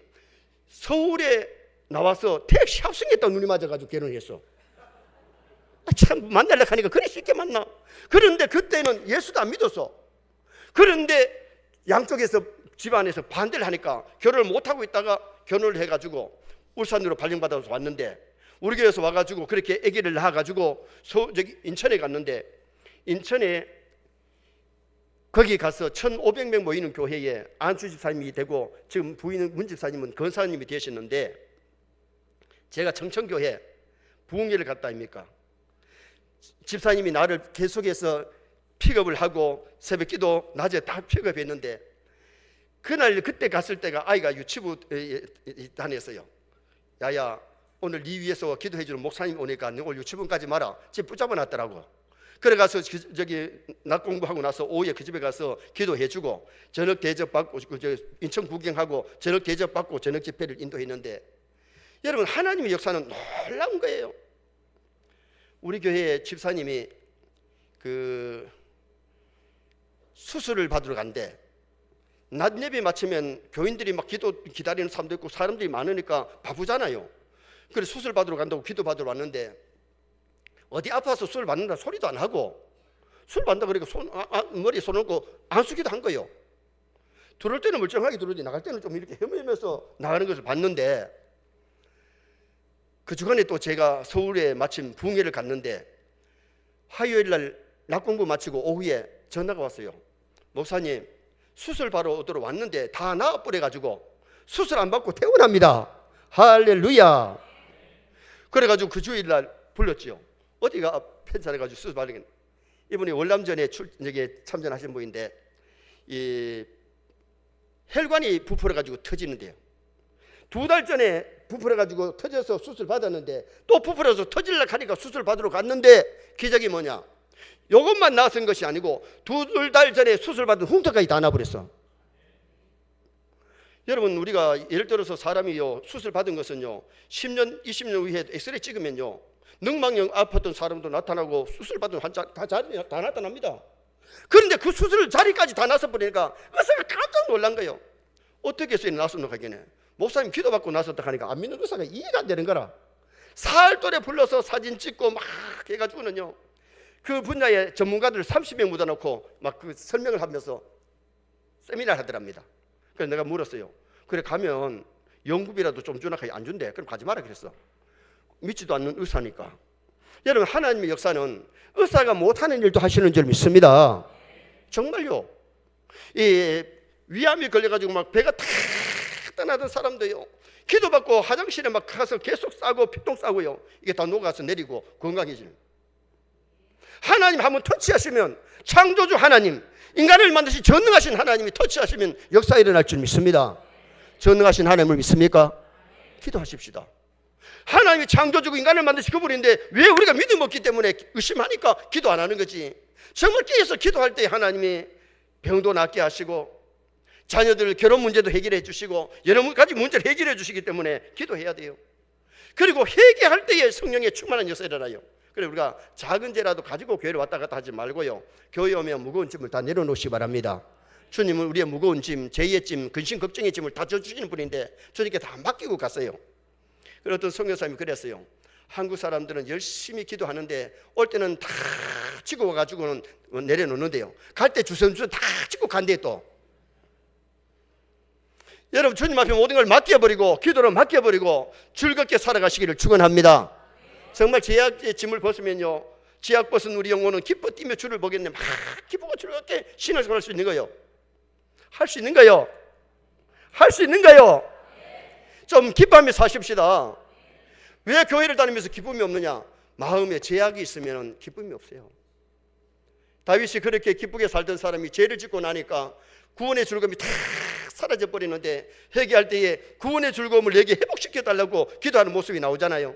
서울에 나와서 택시 합성했다고 눈이 맞아가지고 결혼했어. 참 만나려고 하니까 그리 쉽게 만나. 그런데 그때는 예수도 안 믿었어. 그런데 양쪽에서 집안에서 반대를 하니까 결혼을 못하고 있다가 결혼을 해가지고 울산으로 발령받아서 왔는데 우리 교회에서 와가지고 그렇게 아기를 낳아가지고 인천에 갔는데 인천에 거기 가서 1,500명 모이는 교회에 안수 집사님이 되고 지금 부인 문 집사님은 권사님이 되셨는데 제가 청천교회 부흥회를 갔다 아닙니까? 집사님이 나를 계속해서 픽업을 하고 새벽기도 낮에 다 픽업했는데 그때 갔을 때가 아이가 유치부 다녔어요. 야야 오늘 네 위해서 기도해 주는 목사님 오니까 오늘 유치부까지 마라. 집 붙잡아 놨더라고. 그래 가서 저기 낮 공부하고 나서 오후에 그 집에 가서 기도해 주고 저녁 대접 받고 인천 구경하고 저녁 대접 받고 저녁 집회를 인도했는데 여러분 하나님의 역사는 놀라운 거예요. 우리 교회 집사님이 그 수술을 받으러 간대. 낮 예배 마치면 교인들이 막 기다리는 사람도 있고 사람들이 많으니까 바쁘잖아요. 그래서 수술 받으러 간다고 기도 받으러 왔는데 어디 아파서 수술 받는다 소리도 안 하고 수술 받는다 그러니까 머리에 손 얹고 안수기도 한 거예요. 들어올 때는 멀쩡하게 들어오지 나갈 때는 좀 이렇게 헤매면서 나가는 것을 봤는데 그 주간에 또 제가 서울에 마침 부흥회를 갔는데 화요일 날 낮 공부 마치고 오후에 전화가 왔어요. 목사님 수술 바로 오도록 왔는데 다 나아버려가지고 수술 안 받고 퇴원합니다. 할렐루야. 그래가지고 그 주일날 불렀지요. 어디가 편찮아가지고 수술 받으니까 이분이 월남전에 여기 참전하신 분인데 이 혈관이 부풀어가지고 터지는데요. 2달 전에 부풀어가지고 터져서 수술 받았는데 또 부풀어서 터질라 하니까 수술 받으러 갔는데 기적이 뭐냐? 이것만 나선 것이 아니고 2달 전에 수술 받은 흉터까지 다 나버렸어. 여러분, 우리가 예를 들어서 사람이요 수술 받은 것은요 10년 20년 후에 엑스레이 찍으면요 늑망령 아팠던 사람도 나타나고 수술 받은 환자 다 나타납니다. 그런데 그 수술 자리까지 다 나서 버리니까 의사가 깜짝 놀란 거예요. 어떻게 해서 나섰노 하기는 목사님 기도받고 나섰다 하니까 안 믿는 의사가 이해가 안 되는 거라. 사흘도에 불러서 사진 찍고 막 해가지고는요 그 분야의 전문가들 30명 묻어놓고 막 그 설명을 하면서 세미나를 하더랍니다. 그래서 내가 물었어요. 그래 가면 연구비라도 좀 주나? 안 준대. 그럼 가지 마라 그랬어. 믿지도 않는 의사니까. 여러분, 하나님의 역사는 의사가 못하는 일도 하시는 줄 믿습니다. 정말요. 이 위암이 걸려가지고 막 배가 탁 떠나던 사람도요 기도받고 화장실에 막 가서 계속 싸고 피똥 싸고요 이게 다 녹아서 내리고 건강해지는. 하나님 한번 터치하시면, 창조주 하나님, 인간을 만드신 전능하신 하나님이 터치하시면 역사 일어날 줄 믿습니다. 전능하신 하나님을 믿습니까? 기도하십시다. 하나님이 창조주고 인간을 만드신 그분인데 왜 우리가 믿음 없기 때문에 의심하니까 기도 안 하는 거지. 정말 깨어서 기도할 때 하나님이 병도 낫게 하시고 자녀들 결혼 문제도 해결해 주시고 여러 가지 문제를 해결해 주시기 때문에 기도해야 돼요. 그리고 회개할 때에 성령의 충만한 역사 일어나요. 그래서 우리가 작은 죄라도 가지고 교회를 왔다 갔다 하지 말고요 교회 오면 무거운 짐을 다 내려놓으시기 바랍니다. 주님은 우리의 무거운 짐, 죄의 짐, 근심 걱정의 짐을 다 져주시는 분인데 주님께 다 맡기고 갔어요. 그래서 어떤 선교사님이 그랬어요. 한국 사람들은 열심히 기도하는데 올 때는 다 지고 와가지고는 내려놓는데요 갈 때 주섬주섬 다 지고 간대. 또 여러분, 주님 앞에 모든 걸 맡겨버리고 기도로 맡겨버리고 즐겁게 살아가시기를 축원합니다. 정말 제약의 짐을 벗으면요 제약 벗은 우리 영혼은 기뻐 뛰며 주를 보겠네. 막 기쁘고 즐겁게 신앙생활 할 수 있는 거예요. 할 수 있는 거예요. 할 수 있는 거예요. 좀 기뻐하며 사십시다. 왜 교회를 다니면서 기쁨이 없느냐? 마음에 제약이 있으면 기쁨이 없어요. 다윗이 그렇게 기쁘게 살던 사람이 죄를 짓고 나니까 구원의 즐거움이 다 사라져 버리는데 회개할 때에 구원의 즐거움을 내게 회복시켜 달라고 기도하는 모습이 나오잖아요.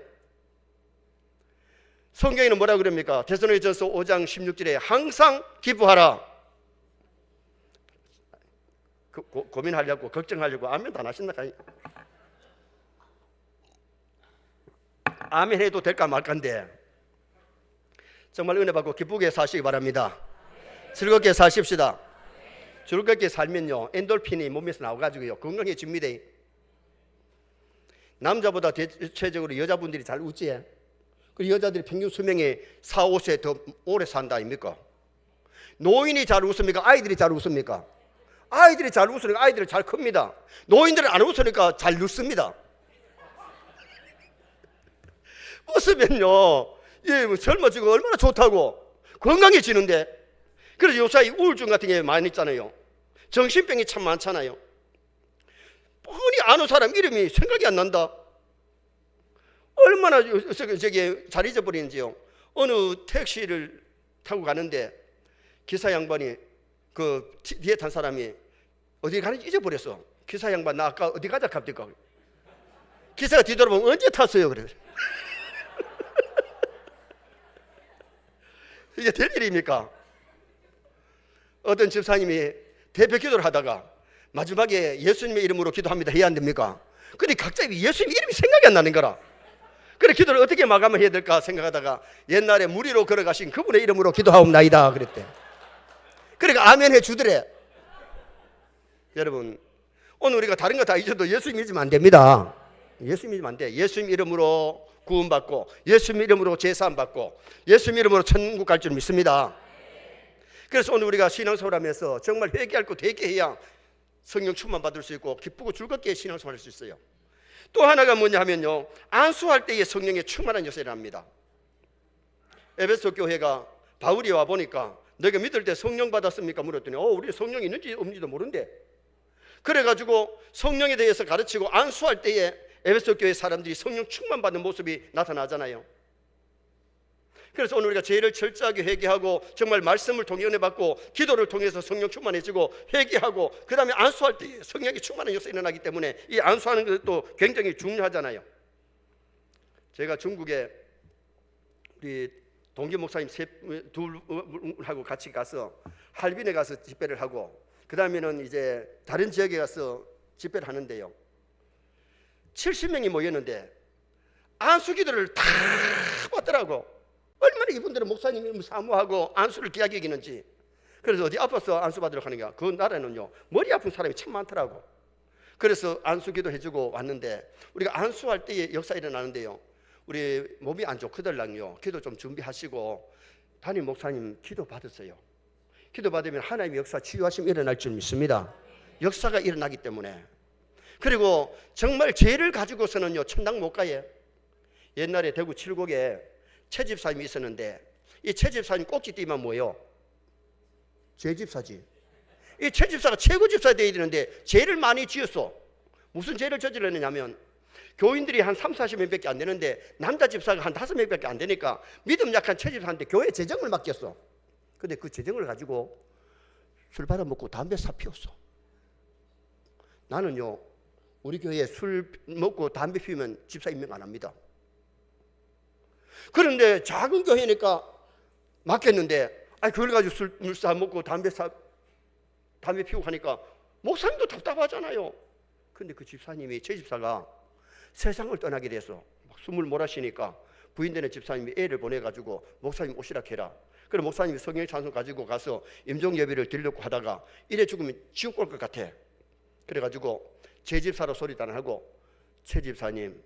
성경에는 뭐라 그럽니까? 데살로니가전서 5장 16절에 항상 기뻐하라. 고민하려고 걱정하려고 아멘 다 하신다. 아멘 해도 될까 말까인데 정말 은혜 받고 기쁘게 사시기 바랍니다. 즐겁게 사십시다. 즐겁게 살면요 엔돌핀이 몸에서 나와가지고요 건강해집니다. 남자보다 대체적으로 여자분들이 잘 웃지. 그리고 여자들이 평균 수명이 4, 5세 더 오래 산다 아닙니까? 노인이 잘 웃습니까? 아이들이 잘 웃습니까? 아이들이 잘 웃으니까 아이들이 잘 큽니다. 노인들은 안 웃으니까 잘 늙습니다. 웃으면요 예, 젊어지고 얼마나 좋다고 건강해지는데. 그래서 요새 우울증 같은 게 많이 있잖아요. 정신병이 참 많잖아요. 뻔히 아는 사람 이름이 생각이 안 난다. 얼마나 저기 잘 잊어버리는지요. 어느 택시를 타고 가는데 기사 양반이 그 뒤에 탄 사람이 어디 가는지 잊어버렸어. 기사 양반 나 아까 어디 가자 갑니까? 기사가 뒤돌아보면 언제 탔어요? 그래. 이게 될 일입니까? 어떤 집사님이 대표 기도를 하다가 마지막에 예수님의 이름으로 기도합니다 해야 안 됩니까? 근데 각자 예수님 이름이 생각이 안 나는 거라. 그래 기도를 어떻게 마감을 해야 될까 생각하다가 옛날에 무리로 걸어가신 그분의 이름으로 기도하옵나이다 그랬대. 그러니까 아멘 해주더래. 여러분, 오늘 우리가 다른 거 다 잊어도 예수님 믿으면 안 됩니다. 예수님 믿으면 안 돼. 예수님 이름으로 구원받고 예수님 이름으로 제사함받고 예수님 이름으로 천국 갈 줄 믿습니다. 그래서 오늘 우리가 신앙생활 하면서 정말 회개할 거 되게 해야 성령 충만 받을 수 있고 기쁘고 즐겁게 신앙생활 할 수 있어요. 또 하나가 뭐냐 하면요, 안수할 때에 성령의 충만한 역사를 합니다. 에베소 교회가 바울이 와 보니까 너희가 믿을 때 성령 받았습니까? 물었더니 우리 성령이 있는지 없는지도 모른대. 그래가지고 성령에 대해서 가르치고 안수할 때에 에베소 교회 사람들이 성령 충만 받는 모습이 나타나잖아요. 그래서 오늘 우리가 죄를 철저하게 회개하고 정말 말씀을 통해 은혜 받고 기도를 통해서 성령 충만해지고 회개하고 그 다음에 안수할 때 성령이 충만한 역사가 일어나기 때문에 이 안수하는 것도 굉장히 중요하잖아요. 제가 중국에 우리 동기 목사님 둘하고 같이 가서 할빈에 가서 집회를 하고 그 다음에는 이제 다른 지역에 가서 집회를 하는데요, 70명이 모였는데 안수기도를 다 받더라고. 얼마나 이분들은 목사님이 사모하고 안수를 귀하게 여기는지. 그래서 어디 아파서 안수 받으러 가는가, 그 나라는요 머리 아픈 사람이 참 많더라고. 그래서 안수기도 해주고 왔는데, 우리가 안수할 때에 역사 일어나는데요, 우리 몸이 안 좋거든요, 기도 좀 준비하시고 담임 목사님 기도 받았어요. 기도 받으면 하나님의 역사, 치유하심 일어날 줄 믿습니다. 역사가 일어나기 때문에. 그리고 정말 죄를 가지고서는요 천당 못 가요. 옛날에 대구 칠곡에 최 집사님이 있었는데, 이 최 집사님 꼭지띠만 뭐예요? 죄 집사지. 이 최 집사가 최고 집사 되어야 되는데 죄를 많이 지었어. 무슨 죄를 저질렀느냐면, 교인들이 한 30-40명밖에 안 되는데 남자 집사가 한 5명밖에 안 되니까 믿음 약한 최 집사한테 교회 재정을 맡겼어. 근데 그 재정을 가지고 술 받아먹고 담배 사 피웠어. 나는요 우리 교회에 술 먹고 담배 피우면 집사 임명 안 합니다. 그런데 작은 교회니까 맡겼는데, 그걸 가지고 술 사 먹고 담배 피우고 하니까 목사님도 답답하잖아요. 근데 그 집사님이, 제 집사가 세상을 떠나게 돼서 막 숨을 몰아쉬니까 부인되는 집사님이 애를 보내가지고 목사님 오시라 해라. 그래서 목사님이 성령 찬송 가지고 가서 임종 예배를 드리려고 하다가 이래 죽으면 지옥 갈 것 같아. 그래가지고 제 집사로 소리도 안 하고, 최 집사님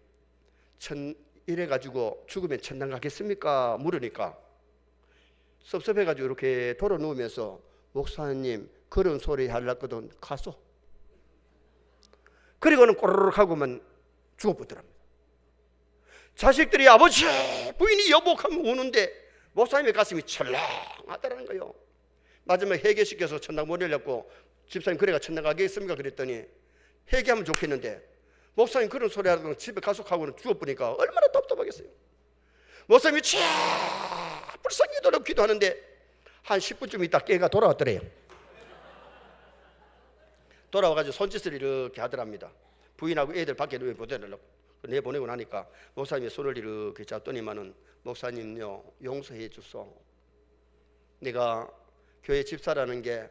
이래가지고 죽으면 천당 가겠습니까? 물으니까 섭섭해가지고 이렇게 돌아 누우면서, 목사님 그런 소리 하려거든 가소. 그리고는 꼬르륵 하고만 죽어버더랍니다. 자식들이 아버지, 부인이 여복하면 우는데 목사님의 가슴이 철렁하다는 거예요. 마지막에 회개시켜서 천당 보내려고, 집사님 그래가 천당 가겠습니까? 그랬더니 회개하면 좋겠는데 목사님 그런 소리 하다가 집에 가속하고는 죽어버리니까 얼마나 답답하겠어요. 목사님이 불쌍히 기도하는데 한 10분쯤 있다 깨가 돌아왔더래요. 돌아와가지고 손짓을 이렇게 하더랍니다. 부인하고 애들 밖에 보내려고. 내보내고 나니까 목사님이 손을 이렇게 잡더니만은, 목사님요 용서해 주소. 내가 교회 집사라는 게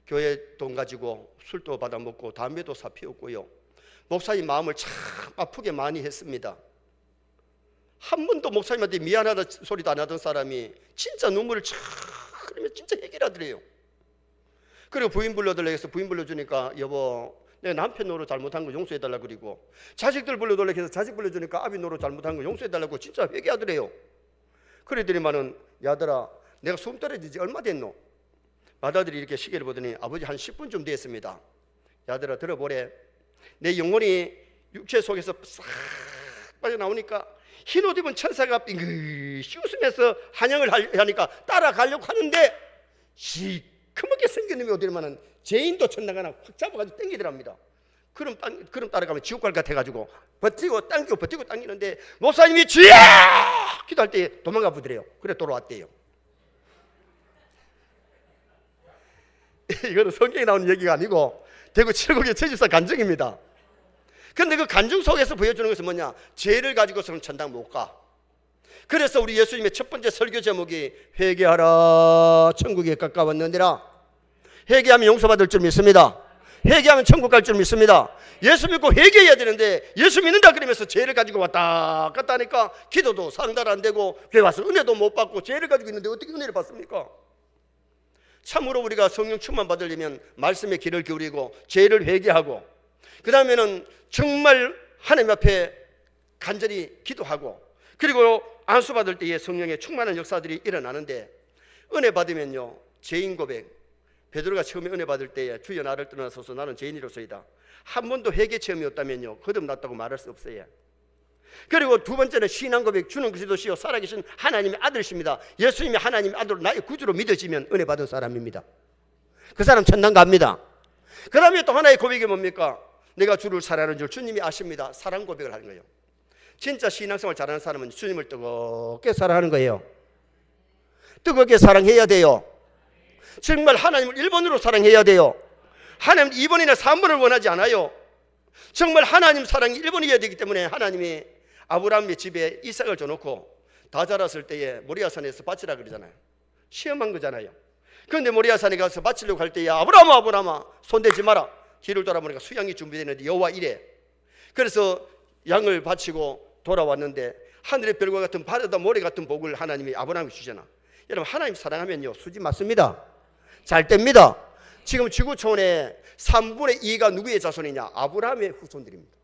교회 돈 가지고 술도 받아먹고 담배도 사 피웠고요, 목사님 마음을 참 아프게 많이 했습니다. 한 번도 목사님한테 미안하다 소리도 안 하던 사람이 진짜 눈물을 참 흘리면 진짜 해결하더래요. 그리고 부인 불러달라고 해서 부인 불러주니까, 여보 내가 남편 노릇 잘못한 거 용서해달라고. 그리고 자식들 불러달라고 해서 자식 불러주니까 아비 노릇 잘못한 거 용서해달라고 진짜 회개하더래요. 그러더니만은, 야들아 내가 숨 떨어지지 얼마 됐노? 마다들이 이렇게 시계를 보더니, 아버지 한 10분쯤 됐습니다. 야들아 들어보래. 내 영혼이 육체 속에서 싹 빠져나오니까 흰 옷 입은 천사가 빙긋이 웃으면서 환영을 하니까 따라가려고 하는데, 시커멓게 생긴 놈이 어디로만은 죄인도 천당 하나 확 잡아가지고 땡기더랍니다. 그럼 따라가면 지옥 갈 것 같아가지고 버티고 당기는데, 목사님이 주여 기도할 때 도망가 보더래요. 그래 돌아왔대요. 이거는 성경에 나오는 얘기가 아니고 대구 칠곡의 최집사 간증입니다. 그런데 그 간증 속에서 보여주는 것은 뭐냐? 죄를 가지고서는 천당 못 가. 그래서 우리 예수님의 첫 번째 설교 제목이 회개하라 천국에 가까웠느니라. 회개하면 용서받을 줄 믿습니다. 회개하면 천국 갈 줄 믿습니다. 예수 믿고 회개해야 되는데, 예수 믿는다 그러면서 죄를 가지고 왔다 갔다 하니까 기도도 상달 안 되고 교회 와서 은혜도 못 받고 죄를 가지고 있는데 어떻게 은혜를 받습니까? 참으로 우리가 성령 충만 받으려면 말씀에 귀를 기울이고 죄를 회개하고, 그 다음에는 정말 하나님 앞에 간절히 기도하고, 그리고 안수 받을 때에 성령의 충만한 역사들이 일어나는데, 은혜 받으면요 죄인 고백. 베드로가 처음에 은혜 받을 때에 주여 나를 떠나소서 나는 죄인이로소이다. 한 번도 회개 체험이 없다면요 거듭났다고 말할 수 없어요. 그리고 두 번째는 신앙 고백. 주는 그리스도시요 살아계신 하나님의 아들이십니다. 예수님이 하나님의 아들로 나의 구주로 믿어지면 은혜 받은 사람입니다. 그 사람 천당 갑니다. 그 다음에 또 하나의 고백이 뭡니까? 내가 주를 사랑하는 줄 주님이 아십니다. 사랑 고백을 하는 거예요. 진짜 신앙생활 잘하는 사람은 주님을 뜨겁게 사랑하는 거예요. 뜨겁게 사랑해야 돼요. 정말 하나님을 1번으로 사랑해야 돼요. 하나님 2번이나 3번을 원하지 않아요. 정말 하나님 사랑이 1번이어야 되기 때문에 하나님이 아브라함의 집에 이삭을 줘놓고 다 자랐을 때에 모리아산에서 바치라 그러잖아요. 시험한 거잖아요. 그런데 모리아산에 가서 바치려고 할 때에 아브라함아 아브라함아 손대지 마라. 뒤를 돌아보니까 수양이 준비되는데 여호와 이래. 그래서 양을 바치고 돌아왔는데 하늘의 별과 같은 바다다 모래 같은 복을 하나님이 아브라함이 주잖아. 여러분 하나님 사랑하면요 수지 맞습니다. 잘 됩니다. 지금 지구 초원의 3분의 2가 누구의 자손이냐? 아브라함의 후손들입니다.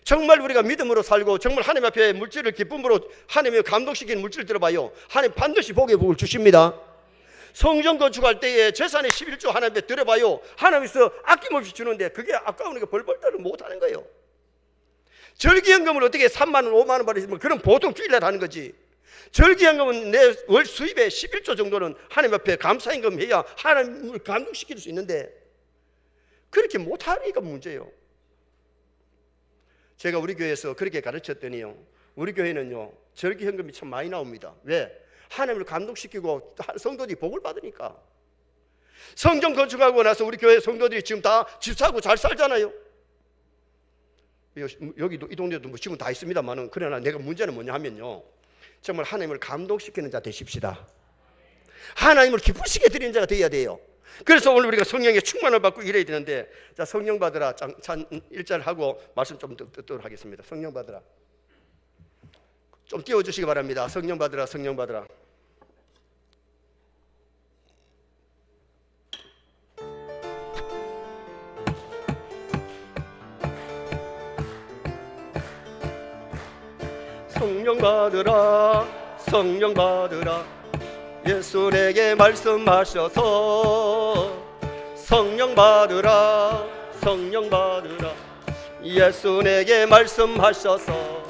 정말 우리가 믿음으로 살고 정말 하나님 앞에 물질을 기쁨으로 하나님을 감동시키는 물질을 들어봐요. 하나님 반드시 복의 복을 주십니다. 성전 건축할 때에 재산의 11조 하나님 앞에 들어봐요. 하나님께서 아낌없이 주는데 그게 아까우니까 벌벌 떨을 못하는 거예요. 절기연금을 어떻게 3만 원 5만 원 받으시면 그런 보통 주일날 하는 거지. 절기연금은 내 월 수입의 11조 정도는 하나님 앞에 감사임금 해야 하나님을 감동시킬 수 있는데 그렇게 못하니까 문제예요. 제가 우리 교회에서 그렇게 가르쳤더니요, 우리 교회는요 절기현금이 참 많이 나옵니다. 왜? 하나님을 감동시키고 성도들이 복을 받으니까. 성전 건축하고 나서 우리 교회 성도들이 지금 다 집 사고 잘 살잖아요. 여기도 이 동네도 뭐 지금 다 있습니다만은, 그러나 내가 문제는 뭐냐 하면요, 정말 하나님을 감동시키는 자 되십시다. 하나님을 기쁘시게 드리는 자가 되어야 돼요. 그래서 오늘 우리가 성령의 충만을 받고 이래야 되는데, 자 성령 받으라 찬 1절 하고 말씀 좀 듣도록 하겠습니다. 성령 받으라 좀 띄워주시기 바랍니다. 성령 받으라, 성령 받으라. 성령 받으라, 성령 받으라. 예수 내게 말씀하셔서 성령 받으라, 성령 받으라. 예수 내게 말씀하셔서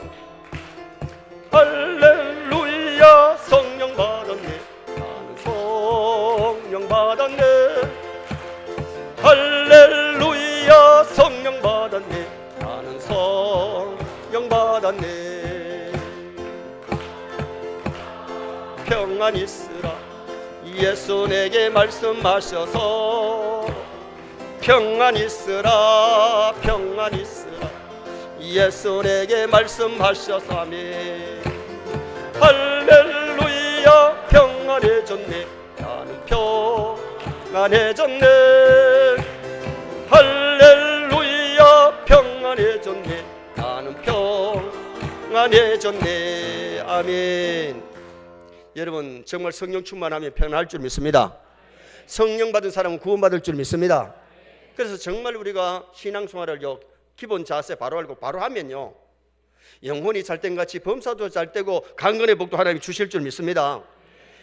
할렐루야. 성령 받았네, 나는 성령 받았네. 할렐루야. 성령 받았네, 나는 성령 받았네. 평안 있으라. 예수 내게 말씀하셔서 평안 있으라, 평안 있으라. 예수 내게 말씀하셔서 아멘. 할렐루야. 평안해졌네, 나는 평안해졌네. 할렐루야. 평안해졌네, 나는 평안해졌네. 아멘. 여러분 정말 성령 충만하면 평안할 줄 믿습니다. 성령 받은 사람은 구원받을 줄 믿습니다. 그래서 정말 우리가 신앙생활을 기본 자세 바로 알고 바로 하면요, 영혼이 잘된 같이 범사도 잘되고 강건의 복도 하나님이 주실 줄 믿습니다.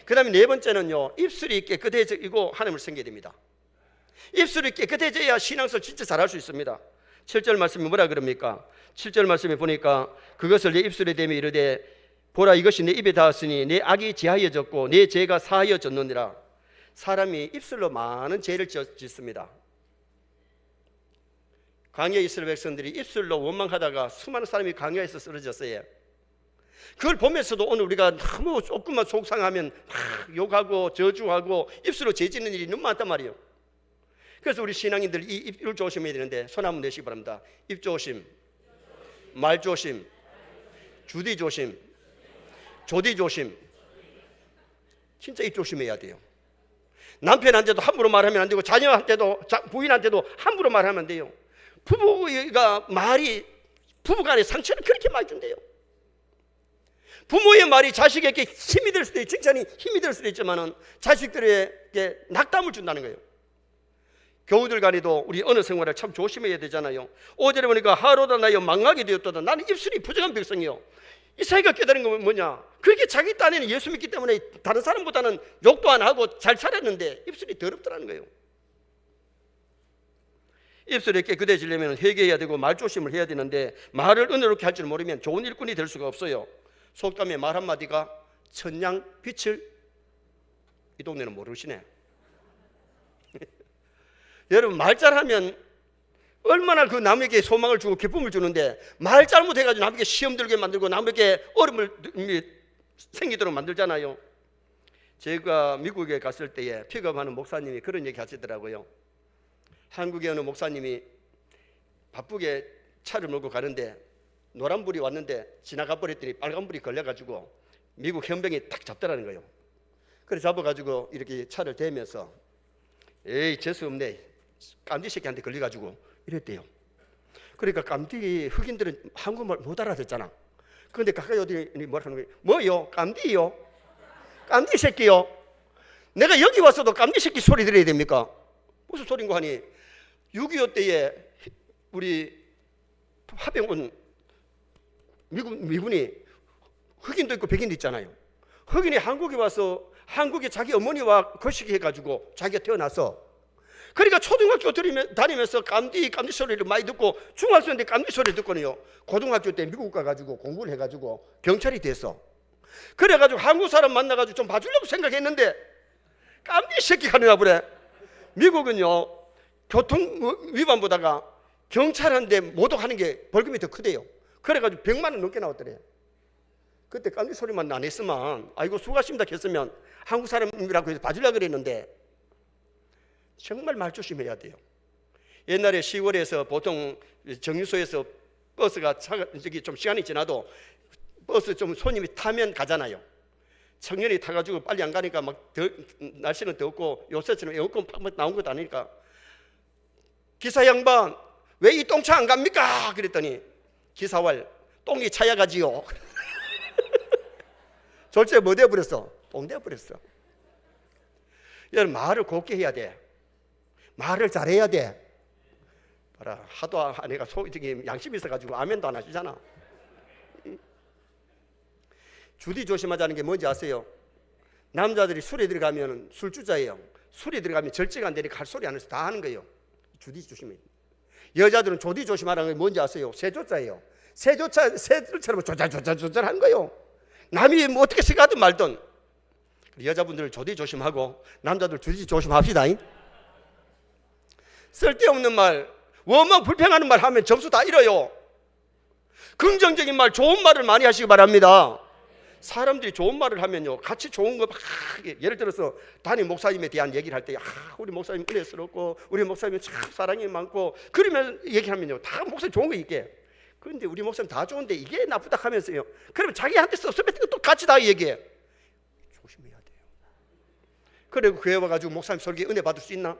그 다음에 네 번째는요, 입술이 깨끗해지고 하나님을 섬겨야 됩니다. 입술이 깨끗해져야 신앙생활 진짜 잘할 수 있습니다. 7절 말씀이 뭐라 그럽니까? 7절 말씀에 보니까 그것을 내 입술에 대며 이르되 보라, 이것이 내 입에 닿았으니 내 악이 제하여졌고 내 죄가 사하여졌느니라. 사람이 입술로 많은 죄를 짓습니다. 광야 이스라엘 백성들이 입술로 원망하다가 수많은 사람이 광야에서 쓰러졌어요. 그걸 보면서도 오늘 우리가 너무 조금만 속상하면 막 욕하고 저주하고 입술로 죄 짓는 일이 너무 많단 말이에요. 그래서 우리 신앙인들 이 입을 조심해야 되는데 손 한번 내시기 바랍니다. 입 조심, 말 조심, 주디 조심, 조디 조심. 진짜 입 조심해야 돼요. 남편한테도 함부로 말하면 안 되고 자녀한테도 부인한테도 함부로 말하면 안 돼요. 부부가 말이 부부간의 상처를 그렇게 많이 준대요. 부모의 말이 자식에게 힘이 될 수도 있고 칭찬이 힘이 될 수도 있지만은 자식들에게 낙담을 준다는 거예요. 교우들 간에도 우리 언어 생활을 참 조심해야 되잖아요. 어제를 보니까 하루다 나여 망하게 되었도다. 나는 입술이 부정한 백성이요. 이 사이가 깨달은 건 뭐냐? 그렇게 자기 딴에는 예수 믿기 때문에 다른 사람보다는 욕도 안 하고 잘 살았는데 입술이 더럽더라는 거예요. 입술이 깨끗해지려면 회개해야 되고 말조심을 해야 되는데 말을 은혜롭게 할 줄 모르면 좋은 일꾼이 될 수가 없어요. 속담에 말 한마디가 천냥 빛을, 이 동네는 모르시네. 여러분 말 잘하면 얼마나 그 남에게 소망을 주고 기쁨을 주는데 말 잘못해가지고 남에게 시험 들게 만들고 남에게 어려움을 생기도록 만들잖아요. 제가 미국에 갔을 때에 픽업하는 목사님이 그런 얘기 하시더라고요. 한국에 어느 목사님이 바쁘게 차를 몰고 가는데 노란불이 왔는데 지나가 버렸더니 빨간불이 걸려가지고 미국 현병이 딱 잡더라는 거예요. 그래서 잡아가지고 이렇게 차를 대면서 에이 재수없네, 깜디 새끼한테 걸려가지고 이랬대요. 그러니까 깜디 흑인들은 한국말 못 알아듣잖아. 그런데 가까이 오더니 뭐라 하는 거예요? 뭐요? 깜디요? 깜디 새끼요? 내가 여기 와서도 깜디 새끼 소리 들어야 됩니까? 무슨 소린가 하니 6.25 때에 우리 합병군 미군이 흑인도 있고 백인도 있잖아요. 흑인이 한국에 와서 한국에 자기 어머니와 거시기 해가지고 자기가 태어나서, 그러니까 초등학교 다니면서 깜디 소리를 많이 듣고 중학생 때 깜디 소리 듣고는요, 고등학교 때 미국 가가지고 공부를 해가지고 경찰이 돼서, 그래가지고 한국 사람 만나가지고 좀 봐주려고 생각했는데 깜디 새끼가 나와 버려. 미국은요 교통 위반보다가 경찰한테 모독하는 게 벌금이 더 크대요. 그래가지고 100만 원 넘게 나왔더래. 그때 깜디 소리만 안 했으면 아이고 수고하십니다 했으면 한국 사람이라고 해서 봐주려고 그랬는데, 정말 말 조심해야 돼요. 옛날에 시골에서 보통 정류소에서 버스가 저기 좀 시간이 지나도 버스 좀 손님이 타면 가잖아요. 청년이 타가지고 빨리 안 가니까 막 날씨는 덥고 요새처럼 에어컨 팍팍 나온 것도 아니니까 기사 양반 왜 이 똥차 안 갑니까? 그랬더니 기사왈 똥이 차야 가지요. 졸제 뭐 되어버렸어? 똥 되어버렸어. 여러분 말을 곱게 해야 돼. 말을 잘해야 돼. 봐라, 하도 아내가 양심이 있어가지고 아멘도 안 하시잖아. 주디 조심하자는 게 뭔지 아세요? 남자들이 술에 들어가면 술주자예요. 술에 들어가면 절제가 안 되니까 할 소리 안 해서 다 하는 거예요. 주디 조심해야 돼. 여자들은 조디 조심하라는 게 뭔지 아세요? 새조자예요. 새들처럼 조잘 하는 거예요. 남이 뭐 어떻게 생각하든 말든. 여자분들 조디 조심하고 남자들 주디 조심합시다. 쓸데없는 말, 원망 불평하는 말 하면 점수 다 잃어요. 긍정적인 말, 좋은 말을 많이 하시기 바랍니다. 사람들이 좋은 말을 하면요, 같이 좋은 거 막, 예를 들어서 담임 목사님에 대한 얘기를 할 때, 우리 목사님 은혜스럽고 우리 목사님 참 사랑이 많고, 그러면 얘기하면요 다 목사님 좋은 거 있게. 그런데 우리 목사님 다 좋은데 이게 나쁘다 하면서요, 그러면 자기한테 섭섭했던 것도 같이 다 얘기해. 조심해야 돼요. 그리고 교회 와가지고 목사님 설교에 은혜 받을 수 있나?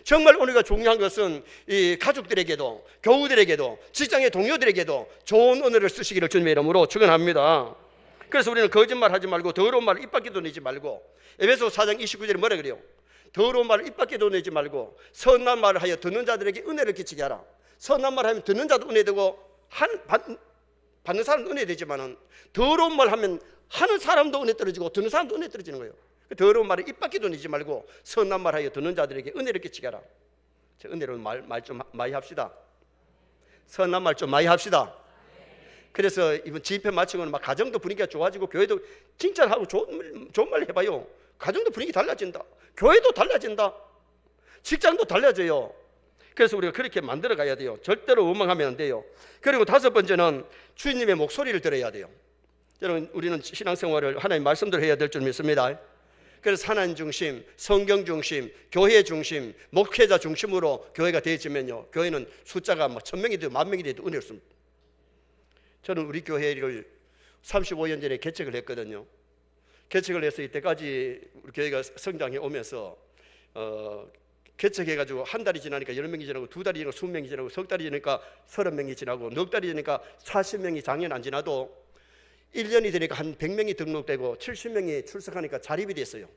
정말 우리가 중요한 것은 이 가족들에게도, 교우들에게도, 직장의 동료들에게도 좋은 언어를 쓰시기를 주님의 이름으로 축원합니다. 그래서 우리는 거짓말 하지 말고 더러운 말을 입 밖에도 내지 말고, 에베소 4장 29절에 뭐라 그래요? 더러운 말을 입 밖에도 내지 말고 선한 말을 하여 듣는 자들에게 은혜를 끼치게 하라. 선한 말 하면 듣는 자도 은혜되고 받는 사람도 은혜되지만은, 더러운 말 하면 하는 사람도 은혜 떨어지고 듣는 사람도 은혜 떨어지는 거예요. 더러운 말을 입 밖에도 내지 말고 선한 말 하여 듣는 자들에게 은혜를 끼치게 하라. 은혜로운 말 좀 많이 합시다. 선한 말 좀 많이 합시다. 그래서 이번 집회 마치고는 막 가정도 분위기가 좋아지고, 교회도 칭찬하고 좋은 말 해봐요. 가정도 분위기 달라진다. 교회도 달라진다. 직장도 달라져요. 그래서 우리가 그렇게 만들어 가야 돼요. 절대로 원망하면 안 돼요. 그리고 5번째는 주님의 목소리를 들어야 돼요. 여러분, 우리는 신앙생활을 하나님 말씀대로 해야 될 줄 믿습니다. 그래서 하나님 중심, 성경 중심, 교회 중심, 목회자 중심으로 교회가 되어지면요, 교회는 숫자가 막 1000명이 되고 10,000명이 돼도 은혜롭습니다. 저는 우리 교회를 35년 전에 개척을 했거든요. 개척을 해서 이때까지 우리 교회가 성장해 오면서 개척해가지고 한 달이 지나니까 10명이 지나고, 2달이 지나고 20명이 지나고, 석 달이 지나니까 30명이 지나고, 넉 달이 지나니까 40명이 작년 안 지나도 1년이 되니까 한 100명이 등록되고 70명이 출석하니까 자립이 됐어요.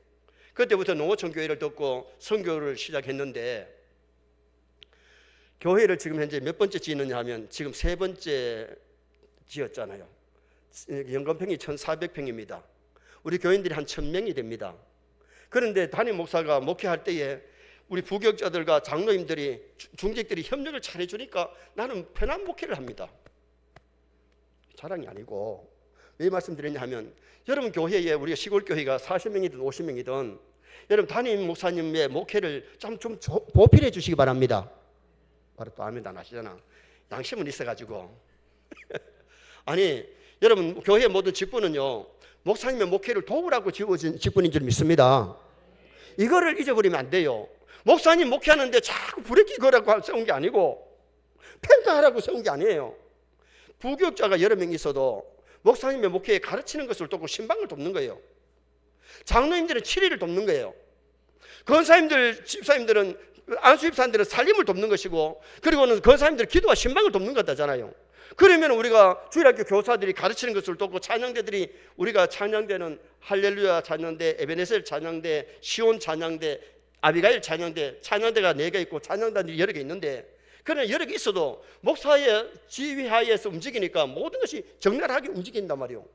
그때부터 농어촌 교회를 듣고 선교를 시작했는데, 교회를 지금 현재 몇 번째 지었느냐 하면 지금 3번째 지었잖아요. 연건평이 1400평입니다. 우리 교인들이 한 1000명이 됩니다. 그런데 담임 목사가 목회할 때에 우리 부교육자들과 장로님들이, 중직들이 협력을 잘 해주니까 나는 편한 목회를 합니다. 자랑이 아니고, 왜 말씀드렸냐 하면, 여러분 교회에, 우리가 시골 교회가 40명이든 50명이든 여러분 담임 목사님의 목회를 좀 보필해 주시기 바랍니다. 바로 또 아멘 안 하시잖아. 양심은 있어가지고. 아니, 여러분, 교회 모든 직분은요, 목사님의 목회를 도우라고 지어진 직분인 줄 믿습니다. 이거를 잊어버리면 안 돼요. 목사님 목회하는데 자꾸 브레이크 거라고 세운 게 아니고 평가하라고 세운 게 아니에요. 부교육자가 여러 명 있어도 목사님의 목회에 가르치는 것을 돕고 신방을 돕는 거예요. 장로님들은 치리를 돕는 거예요. 권사님들, 집사님들은, 안수집사님들은 살림을 돕는 것이고, 그리고는 권사님들은 기도와 신방을 돕는 거잖아요. 그러면 우리가 주일학교 교사들이 가르치는 것을 돕고, 찬양대들이, 우리가 찬양대는 할렐루야 찬양대, 에베네셀 찬양대, 시온 찬양대, 아비가일 찬양대, 찬양대가 4개 있고 찬양단들이 여러 개 있는데, 그러나 여러 개 있어도 목사의 지휘하에서 움직이니까 모든 것이 적나라하게 움직인단 말이에요.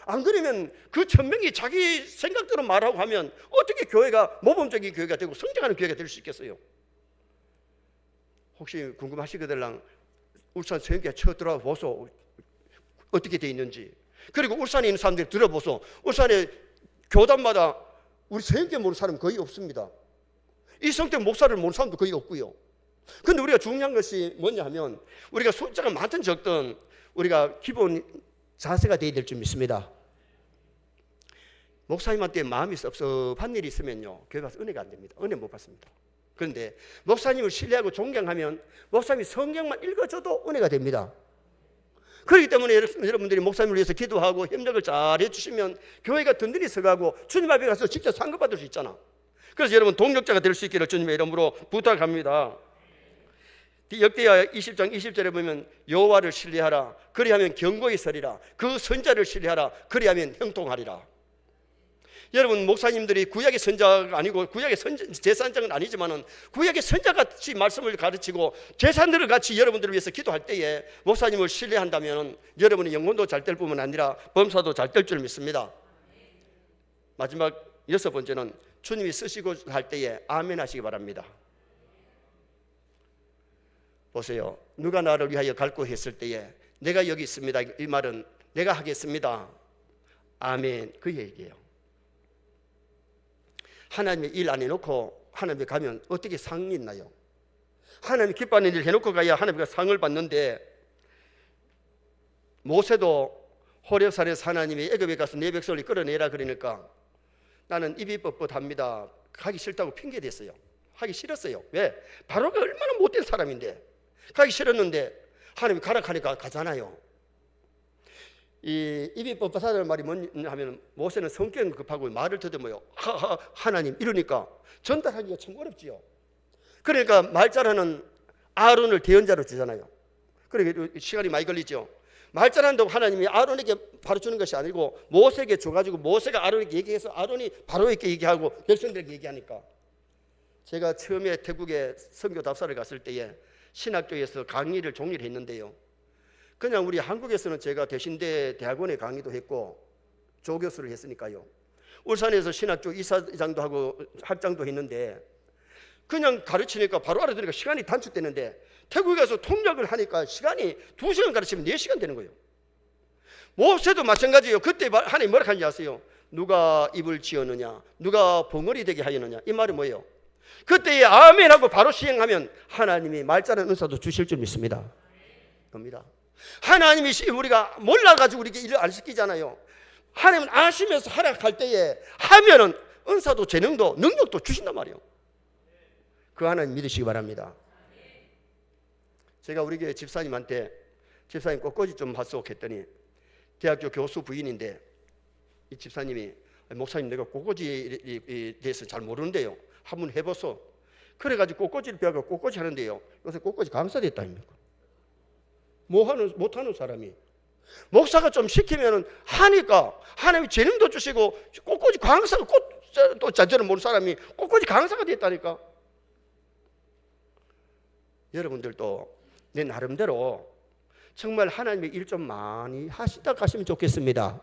안 그러면 그 1000명이 자기 생각대로 말하고 하면 어떻게 교회가 모범적인 교회가 되고 성장하는 교회가 될 수 있겠어요? 혹시 궁금하시거들랑 울산 서영교회 쳐 들어보소, 어떻게 돼 있는지. 그리고 울산에 있는 사람들이 들어보소. 울산에 교단마다 우리 서영교회 모르는 사람 거의 없습니다. 이성태 목사를 모르는 사람도 거의 없고요. 근데 우리가 중요한 것이 뭐냐 하면, 우리가 숫자가 많든 적든 우리가 기본 자세가 되어야 될 줄 믿습니다. 목사님한테 마음이 섭섭한 일이 있으면요, 교회 가서 은혜가 안 됩니다. 은혜 못 받습니다. 그런데 목사님을 신뢰하고 존경하면 목사님이 성경만 읽어줘도 은혜가 됩니다. 그렇기 때문에 여러분들이 목사님을 위해서 기도하고 협력을 잘 해주시면 교회가 든든히 서가고 주님 앞에 가서 직접 상급받을 수 있잖아. 그래서 여러분 동력자가 될 수 있기를 주님의 이름으로 부탁합니다. 역대하 20장 20절에 보면 여호와를 신뢰하라, 그리하면 견고히 서리라. 그 선자를 신뢰하라, 그리하면 형통하리라. 여러분, 목사님들이 구약의 선자가 아니고 구약의 제사장은 아니지만은 구약의 선자같이 말씀을 가르치고 제사들을 같이 여러분들을 위해서 기도할 때에 목사님을 신뢰한다면 여러분의 영혼도 잘 될 뿐만 아니라 범사도 잘 될 줄 믿습니다. 마지막 6번째는 주님이 쓰시고 할 때에 아멘 하시기 바랍니다. 보세요. 누가 나를 위하여 갈고 했을 때에 내가 여기 있습니다, 이 말은 내가 하겠습니다, 아멘, 그 얘기예요. 하나님의 일 안 해놓고 하나님께 가면 어떻게 상이 있나요? 하나님이 기뻐하는 일 해놓고 가야 하나님과 상을 받는데, 모세도 호렙산에서 하나님이 애굽에 가서 내 백성을 끌어내라 그러니까 나는 입이 뻣뻣합니다, 가기 싫다고 핑계댔어요. 하기 싫었어요. 왜? 바로가 얼마나 못된 사람인데 가기 싫었는데 하나님이 가라 하니까 가잖아요. 이 입이 뻣뻣하다는 말이 뭐냐 하면, 모세는 성격은 급하고 말을 더듬어요. 하나님 이러니까 전달하기가 참 어렵지요. 그러니까 말 잘하는 아론을 대언자로 주잖아요. 그러니까 시간이 많이 걸리죠. 말 잘한다고 하나님이 아론에게 바로 주는 것이 아니고 모세에게 줘가지고 모세가 아론에게 얘기해서 아론이 바로에게 얘기하고 백성들에게 얘기하니까. 제가 처음에 태국에 선교 답사를 갔을 때에 신학교에서 강의를 종료를 했는데요, 그냥 우리 한국에서는 제가 대신대 대학원에 강의도 했고 조교수를 했으니까요, 울산에서 신학교 이사장도 하고 학장도 했는데 그냥 가르치니까 바로 알아들으니까 시간이 단축되는데, 태국에 가서 통역을 하니까 시간이 2시간 가르치면 4시간 되는 거예요. 모세도 마찬가지예요. 그때 하나님이 뭐라 하는지 아세요? 누가 입을 지었느냐, 누가 벙어리 되게 하였느냐. 이 말이 뭐예요? 그때에 아멘하고 바로 시행하면 하나님이 말자는 은사도 주실 줄 믿습니다. 겁니다. 하나님이 우리가 몰라가지고 우리에게 일을 안 시키잖아요. 하나님은 아시면서 허락할 때에 하면은 은사도 재능도 능력도 주신단 말이에요. 그 하나님 믿으시기 바랍니다. 제가 우리 교회 집사님한테 집사님 꽃꽂이 좀 하소 했더니, 대학교 교수 부인인데 이 집사님이 목사님 내가 꽃꽂이에 대해서 잘 모르는데요, 한번 해보소. 그래가지고 꽃꽂이를 배워서 꽃꽂이 하는데요, 요새 꽃꽂이 강사 됐다입니까? 못하는 사람이 목사가 좀 시키면 하니까 하나님이 재능도 주시고 꽃꽂이 강사가 또 자전을 모르는 사람이 꽃꽂이 강사가 됐다니까. 여러분들도 내 나름대로 정말 하나님의 일 좀 많이 하시다 가시면 좋겠습니다.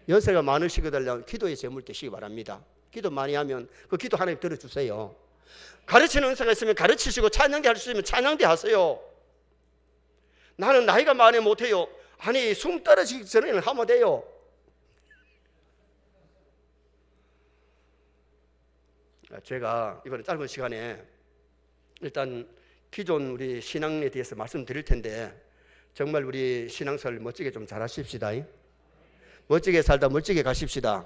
연세가 많으시거든요, 기도에 재물 되시기 바랍니다. 기도 많이 하면 그 기도 하나님 들어주세요. 가르치는 은사가 있으면 가르치시고 찬양대 할 수 있으면 찬양대 하세요. 나는 나이가 많이 못해요. 아니, 숨 떨어지기 전에는 하면 돼요. 제가 이번에 짧은 시간에 일단 기존 우리 신앙에 대해서 말씀드릴 텐데, 정말 우리 신앙생활 멋지게 좀 잘하십시다. 멋지게 살다 멀찍이 가십시다.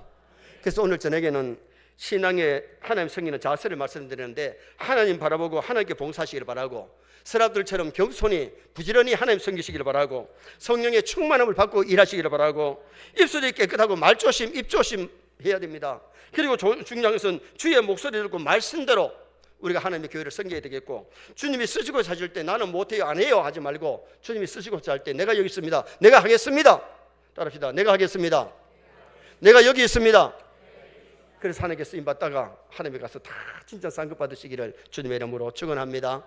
그래서 오늘 저녁에는 신앙의 하나님 섬기는 자세를 말씀드리는데, 하나님 바라보고 하나님께 봉사하시기를 바라고, 서랍들처럼 겸손히 부지런히 하나님 섬기시기를 바라고, 성령의 충만함을 받고 일하시기를 바라고, 입술이 깨끗하고 말조심 입조심 해야 됩니다. 그리고 중요한 것은 주의 목소리를 듣고 말씀대로 우리가 하나님의 교회를 섬겨야 되겠고, 주님이 쓰시고 사실 때 나는 못해요 안 해요 하지 말고, 주님이 쓰시고 할 때 내가 여기 있습니다, 내가 하겠습니다. 따라합시다. 내가 하겠습니다. 내가 여기 있습니다. 그래서 하나님께 쓰임받다가 하나님에 가서 다 진짜 상급 받으시기를 주님의 이름으로 축원합니다.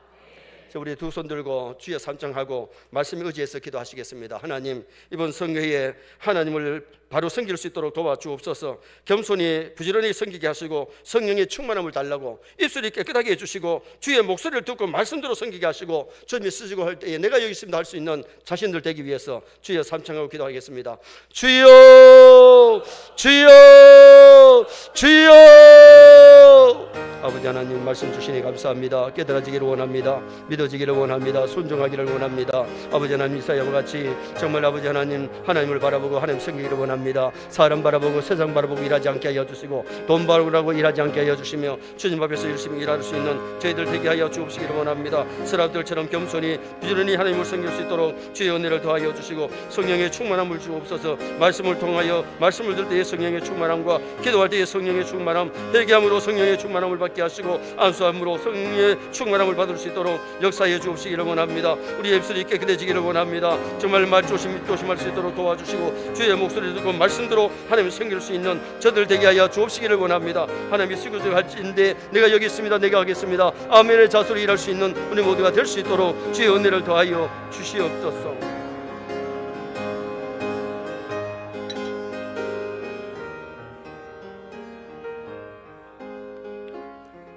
우리 두 손 들고 주여 삼창하고 말씀에 의지해서 기도하시겠습니다. 하나님, 이번 선교에 하나님을 바로 섬길 수 있도록 도와주옵소서. 겸손히 부지런히 섬기게 하시고, 성령의 충만함을 달라고 입술이 깨끗하게 해주시고, 주의 목소리를 듣고 말씀대로 섬기게 하시고, 주님이 쓰시고 할 때에 내가 여기 있습니다 할 수 있는 자신들 되기 위해서 주여 삼창하고 기도하겠습니다. 주여, 주여, 주여. 아버지 하나님, 말씀 주시니 감사합니다. 깨달아지기를 원합니다. 믿어지기를 원합니다. 순종하기를 원합니다. 아버지 하나님, 이사야와 같이 정말 아버지 하나님, 하나님을 바라보고 하나님 섬기기를 원합니다. 사람 바라보고 세상 바라보고 일하지 않게 하여 주시고, 돈 벌으라고 일하지 않게 하여 주시며, 주님 앞에서 열심히 일할 수 있는 저희들 되게 하여 주옵시기를 원합니다. 서랍들처럼 겸손히 부지런히 하나님을 섬길 수 있도록 주의 은혜를 더하여 주시고, 성령의 충만함을 주옵소서. 말씀을 통하여 말씀을 들 때의 성령의 충만함과 기도할 때의 성령의 충만함, 회개함으로 성령의 충만함을 받게 하시고, 안수함으로 성령의 충만함을 받을 수 있도록 역사해 주옵시기를 원합니다. 우리 입술이 깨끗해지기를 원합니다. 정말 조심할 수 있도록 도와주시고, 주의 목소리를 듣고 말씀대로 하나님을 섬길 수 있는 저들 되게 하여 주옵시기를 원합니다. 하나님이 쓰고자 할지인데 내가 여기 있습니다, 내가 하겠습니다, 아멘의 자세로 일할 수 있는 우리 모두가 될 수 있도록 주의 은혜를 더하여 주시옵소서.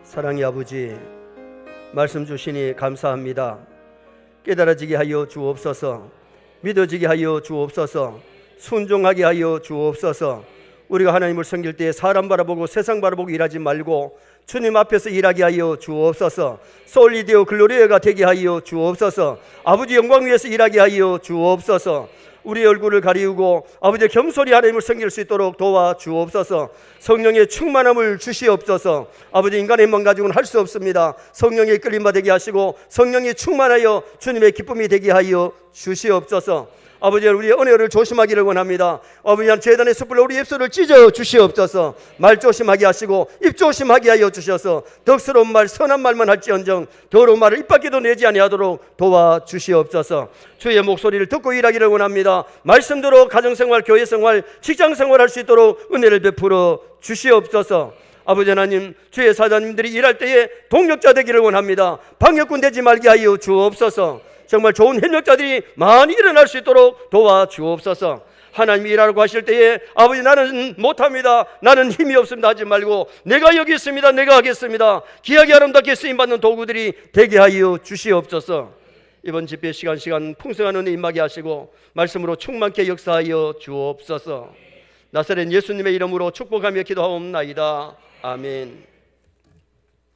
사랑의 아버지, 말씀 주시니 감사합니다. 깨달아지게 하여 주옵소서. 믿어지게 하여 주옵소서. 순종하게 하여 주옵소서. 우리가 하나님을 섬길 때 사람 바라보고 세상 바라보고 일하지 말고 주님 앞에서 일하게 하여 주옵소서. 솔리디오 글로리아가 되게 하여 주옵소서. 아버지 영광 위에서 일하게 하여 주옵소서. 우리 얼굴을 가리우고 아버지의 겸손히 하나님을 섬길 수 있도록 도와주옵소서. 성령의 충만함을 주시옵소서. 아버지, 인간의 힘만 가지고는 할 수 없습니다. 성령의 끌림 받게 하시고 성령이 충만하여 주님의 기쁨이 되게 하여 주시옵소서. 아버지, 우리의 은혜를 조심하기를 원합니다. 아버지, 제단의 숯불로 우리 입술을 찢어 주시옵소서. 말 조심하게 하시고 입 조심하게 하여 주셔서 덕스러운 말 선한 말만 할지언정 더러운 말을 입 밖에도 내지 아니하도록 도와주시옵소서. 주의 목소리를 듣고 일하기를 원합니다. 말씀대로 가정생활, 교회생활, 직장생활 할 수 있도록 은혜를 베풀어 주시옵소서. 아버지 하나님, 주의 사자님들이 일할 때에 동력자 되기를 원합니다. 방역군 되지 말게 하여 주옵소서. 정말 좋은 협력자들이 많이 일어날 수 있도록 도와주옵소서. 하나님이 일하라고 하실 때에 아버지, 나는 못합니다, 나는 힘이 없습니다 하지 말고 내가 여기 있습니다, 내가 하겠습니다, 귀하게 아름답게 쓰임받는 도구들이 되게 하여 주시옵소서. 이번 집회 시간 풍성한 은혜 임하게 하시고 말씀으로 충만케 역사하여 주옵소서. 나사렛 예수님의 이름으로 축복하며 기도하옵나이다. 아멘.